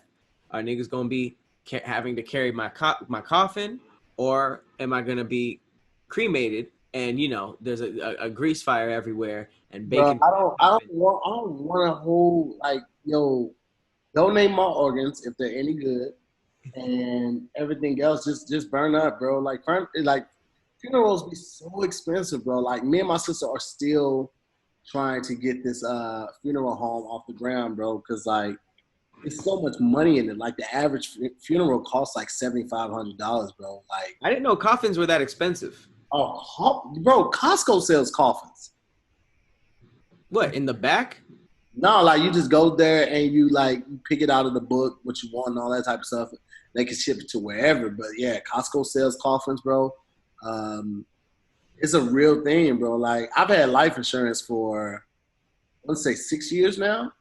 are niggas gonna be having to carry my coffin, or am I gonna be cremated? And there's a grease fire everywhere and bacon. Bro, I don't want to hold donate my organs if they're any good, and everything else just burn up, bro. Like funerals be so expensive, bro. Like me and my sister are still trying to get this funeral home off the ground, bro, because like it's so much money in it. Like the average funeral costs like $7,500, bro. Like I didn't know coffins were that expensive. Oh, bro, Costco sells coffins. What, in the back? No, like you just go there and you pick it out of the book, what you want and all that type of stuff. They can ship it to wherever. But yeah, Costco sells coffins, bro. It's a real thing, bro. Like I've had life insurance for, let's say 6 years now.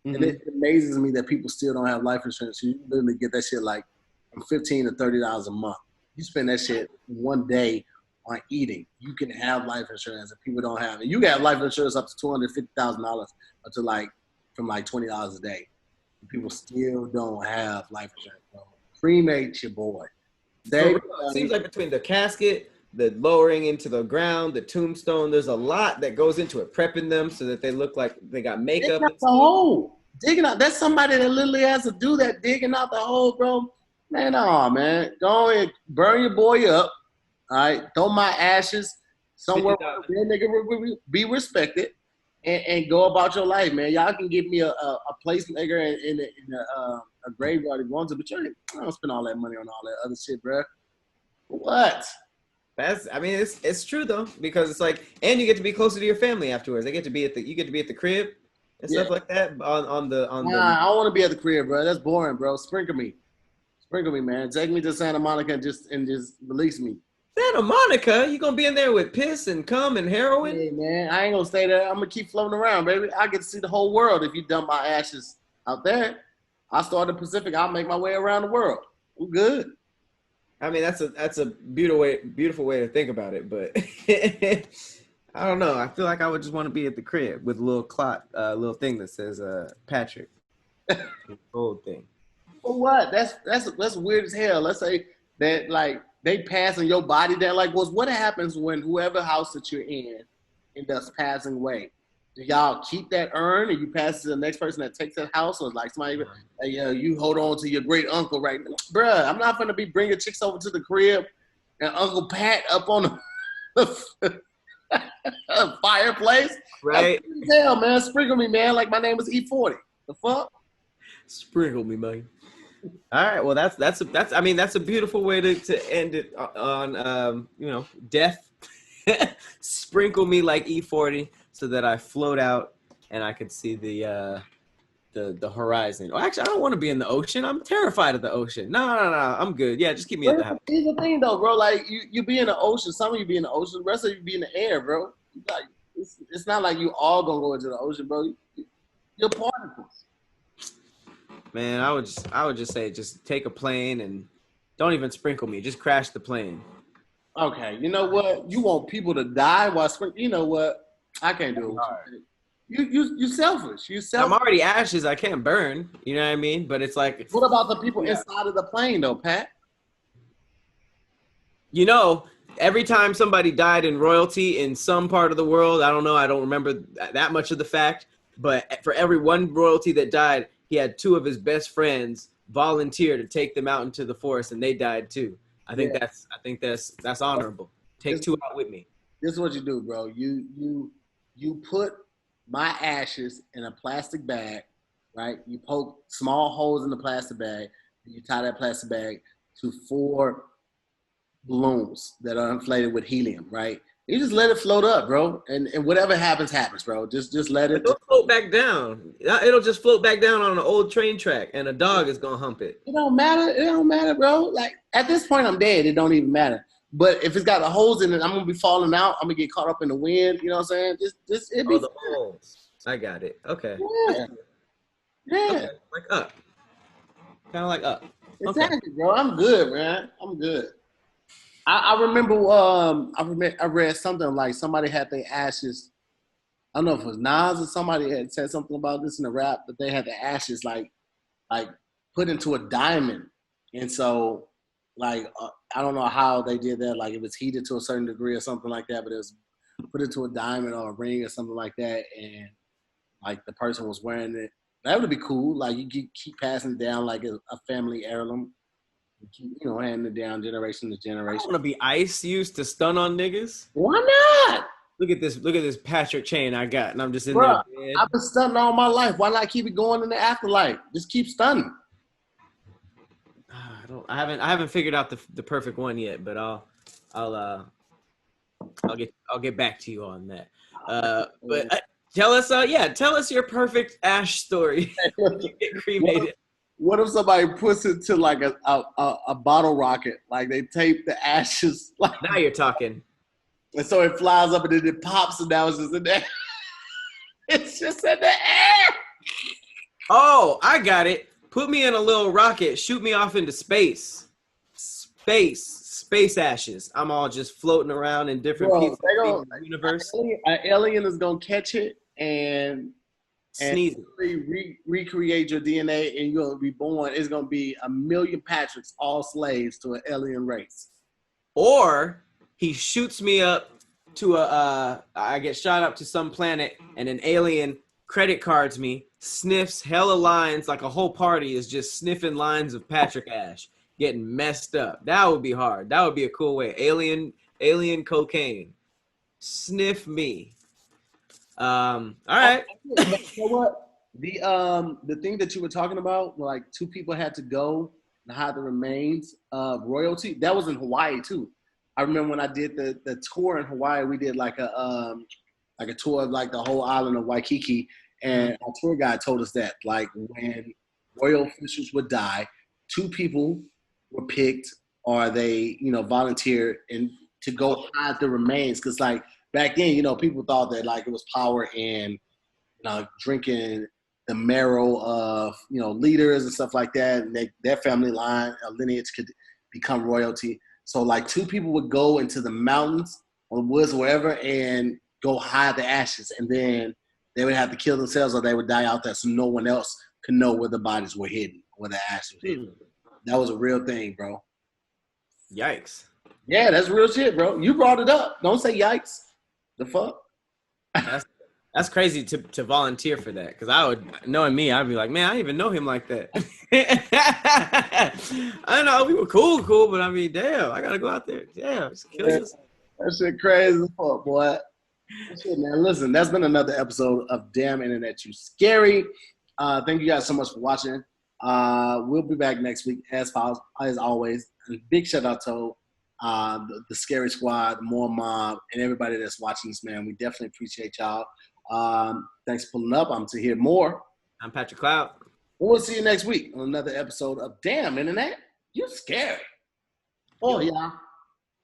Mm-hmm. And it amazes me that people still don't have life insurance. You literally get that shit like from $15 to $30 a month. You spend that shit one day on eating. You can have life insurance and people don't have it. You can have life insurance up to $250,000 up to from $20 a day. People still don't have life insurance, bro. Cremate your boy. It seems like between the casket, the lowering into the ground, the tombstone, there's a lot that goes into it. Prepping them so that they look like they got makeup. Digging out the hole. Digging out. That's somebody that literally has to do that, digging out the hole, bro. Man, man. Go ahead, burn your boy up. All right, throw my ashes somewhere where a real nigga will be respected, and go about your life, man. Y'all can give me a placemaker in a graveyard if you want to, but I don't spend all that money on all that other shit, bro. What? I mean, it's true though, because it's like, and you get to be closer to your family afterwards. You get to be at the crib and stuff like that on the. I don't want to be at the crib, bro. That's boring, bro. Sprinkle me, man. Take me to Santa Monica and just release me. Santa Monica, you gonna be in there with piss and cum and heroin? Hey, man, I ain't gonna stay there. I'm gonna keep floating around, baby. I get to see the whole world if you dump my ashes out there. I start in the Pacific. I'll make my way around the world. I'm good. I mean, that's a beautiful way to think about it, but I don't know. I feel like I would just want to be at the crib with a little thing that says Patrick. Old thing. For what? That's weird as hell. Let's say that like they passing your body down. Like, what happens when whoever house that you're in ends up passing away? Do y'all keep that urn and you pass it to the next person that takes that house, or like somebody, hey, you hold on to your great uncle right now, bruh? I'm not gonna be bringing chicks over to the crib and Uncle Pat up on the fireplace. Right? Hell, man, sprinkle me, man. Like my name is E40. The fuck? Sprinkle me, man. All right. Well, that's a beautiful way to end it on death. Sprinkle me like E40 so that I float out and I can see the horizon. Oh, actually, I don't want to be in the ocean. I'm terrified of the ocean. No. I'm good. Yeah, just keep me at the house. Here's the thing, though, bro. Like you be in the ocean. Some of you be in the ocean. The rest of you be in the air, bro. Like it's not like you all gonna go into the ocean, bro. You're particles. Man, I would just say just take a plane and don't even sprinkle me. Just crash the plane. Okay, you know what? You want people to die while sprinkle? You know what? I can't do it. You selfish. You selfish. I'm already ashes. I can't burn. You know what I mean? But it's like, what about the people inside of the plane, though, Pat? You know, every time somebody died in royalty in some part of the world, I don't know. I don't remember that much of the fact. But for every one royalty that died, he had two of his best friends volunteer to take them out into the forest, and they died too. I think that's honorable. Take two out with me. This is what you do, bro. You put my ashes in a plastic bag, right? You poke small holes in the plastic bag, and you tie that plastic bag to 4 balloons that are inflated with helium, right? You just let it float up, bro, and whatever happens, bro. Just let it. It'll float back down. It'll just float back down on an old train track, and a dog is gonna hump it. It don't matter, bro. Like at this point, I'm dead. It don't even matter. But if it's got the holes in it, I'm gonna be falling out. I'm gonna get caught up in the wind. You know what I'm saying? It be the holes. I got it. Okay. Yeah. Okay. Like up. Kind of like up. Exactly, okay. Bro. I'm good, man. I'm good. I remember I read something like somebody had their ashes. I don't know if it was Nas or somebody had said something about this in the rap, but they had the ashes like put into a diamond, and so like I don't know how they did that. Like it was heated to a certain degree or something like that, but it was put into a diamond or a ring or something like that, and like the person was wearing it. That would be cool. Like you keep passing it down like a family heirloom. You keep, handing it down generation to generation. I want to be ice used to stun on niggas. Why not? Look at this Patrick chain I got, and I'm just in Bruh, there. I've been stunning all my life. Why not keep it going in the afterlife? Just keep stunning. I haven't figured out the perfect one yet, but I'll get back to you on that. But tell us your perfect ash story. You get cremated. What if somebody puts it to like a bottle rocket? Like they tape the ashes. Like, now you're talking. And so it flies up and then it pops and now it's just in there. It's just in the air. Oh, I got it. Put me in a little rocket. Shoot me off into space. Space ashes. I'm all just floating around in different pieces of the universe. An alien is going to catch it and recreate your DNA, and you're going to be born. It's going to be 1 million Patricks, all slaves to an alien race. Or he shoots me up to I get shot up to some planet, and an alien credit cards me, sniffs hella lines, like a whole party is just sniffing lines of Patrick Ash, getting messed up. That would be hard. That would be a cool way. Alien cocaine. Sniff me. All right. But you know what? The thing that you were talking about, like 2 people had to go and hide the remains of royalty. That was in Hawaii too. I remember when I did the tour in Hawaii, we did like a tour of like the whole island of Waikiki, and our tour guide told us that like when royal officials would die, 2 people were picked or they volunteered and to go hide the remains, because like back then people thought that like it was power in drinking the marrow of leaders and stuff like that, and their family line or lineage could become royalty. So like 2 people would go into the mountains or the woods or wherever and go hide the ashes, and then they would have to kill themselves or they would die out there so no one else could know where the bodies were hidden, where the ashes were hidden. That was a real thing, bro. Yikes. Yeah, that's real shit, bro. You brought it up. Don't say yikes. The fuck? That's crazy to volunteer for that, because I would, knowing me, I'd be like, man, I didn't even know him like that. I don't know, we were cool, but I mean, damn, I gotta go out there. Damn, just kill yourself. That shit crazy as fuck, boy. That shit, man. Listen, that's been another episode of Damn Internet You Scary. Thank you guys so much for watching. We'll be back next week as always. And big shout out to the Scary Squad, the More Mob, and everybody that's watching this, man. We definitely appreciate y'all. Thanks for pulling up. I'm Tahir Moore. I'm Patrick Cloud. We'll see you next week on another episode of Damn Internet You Scary. Oh, yeah.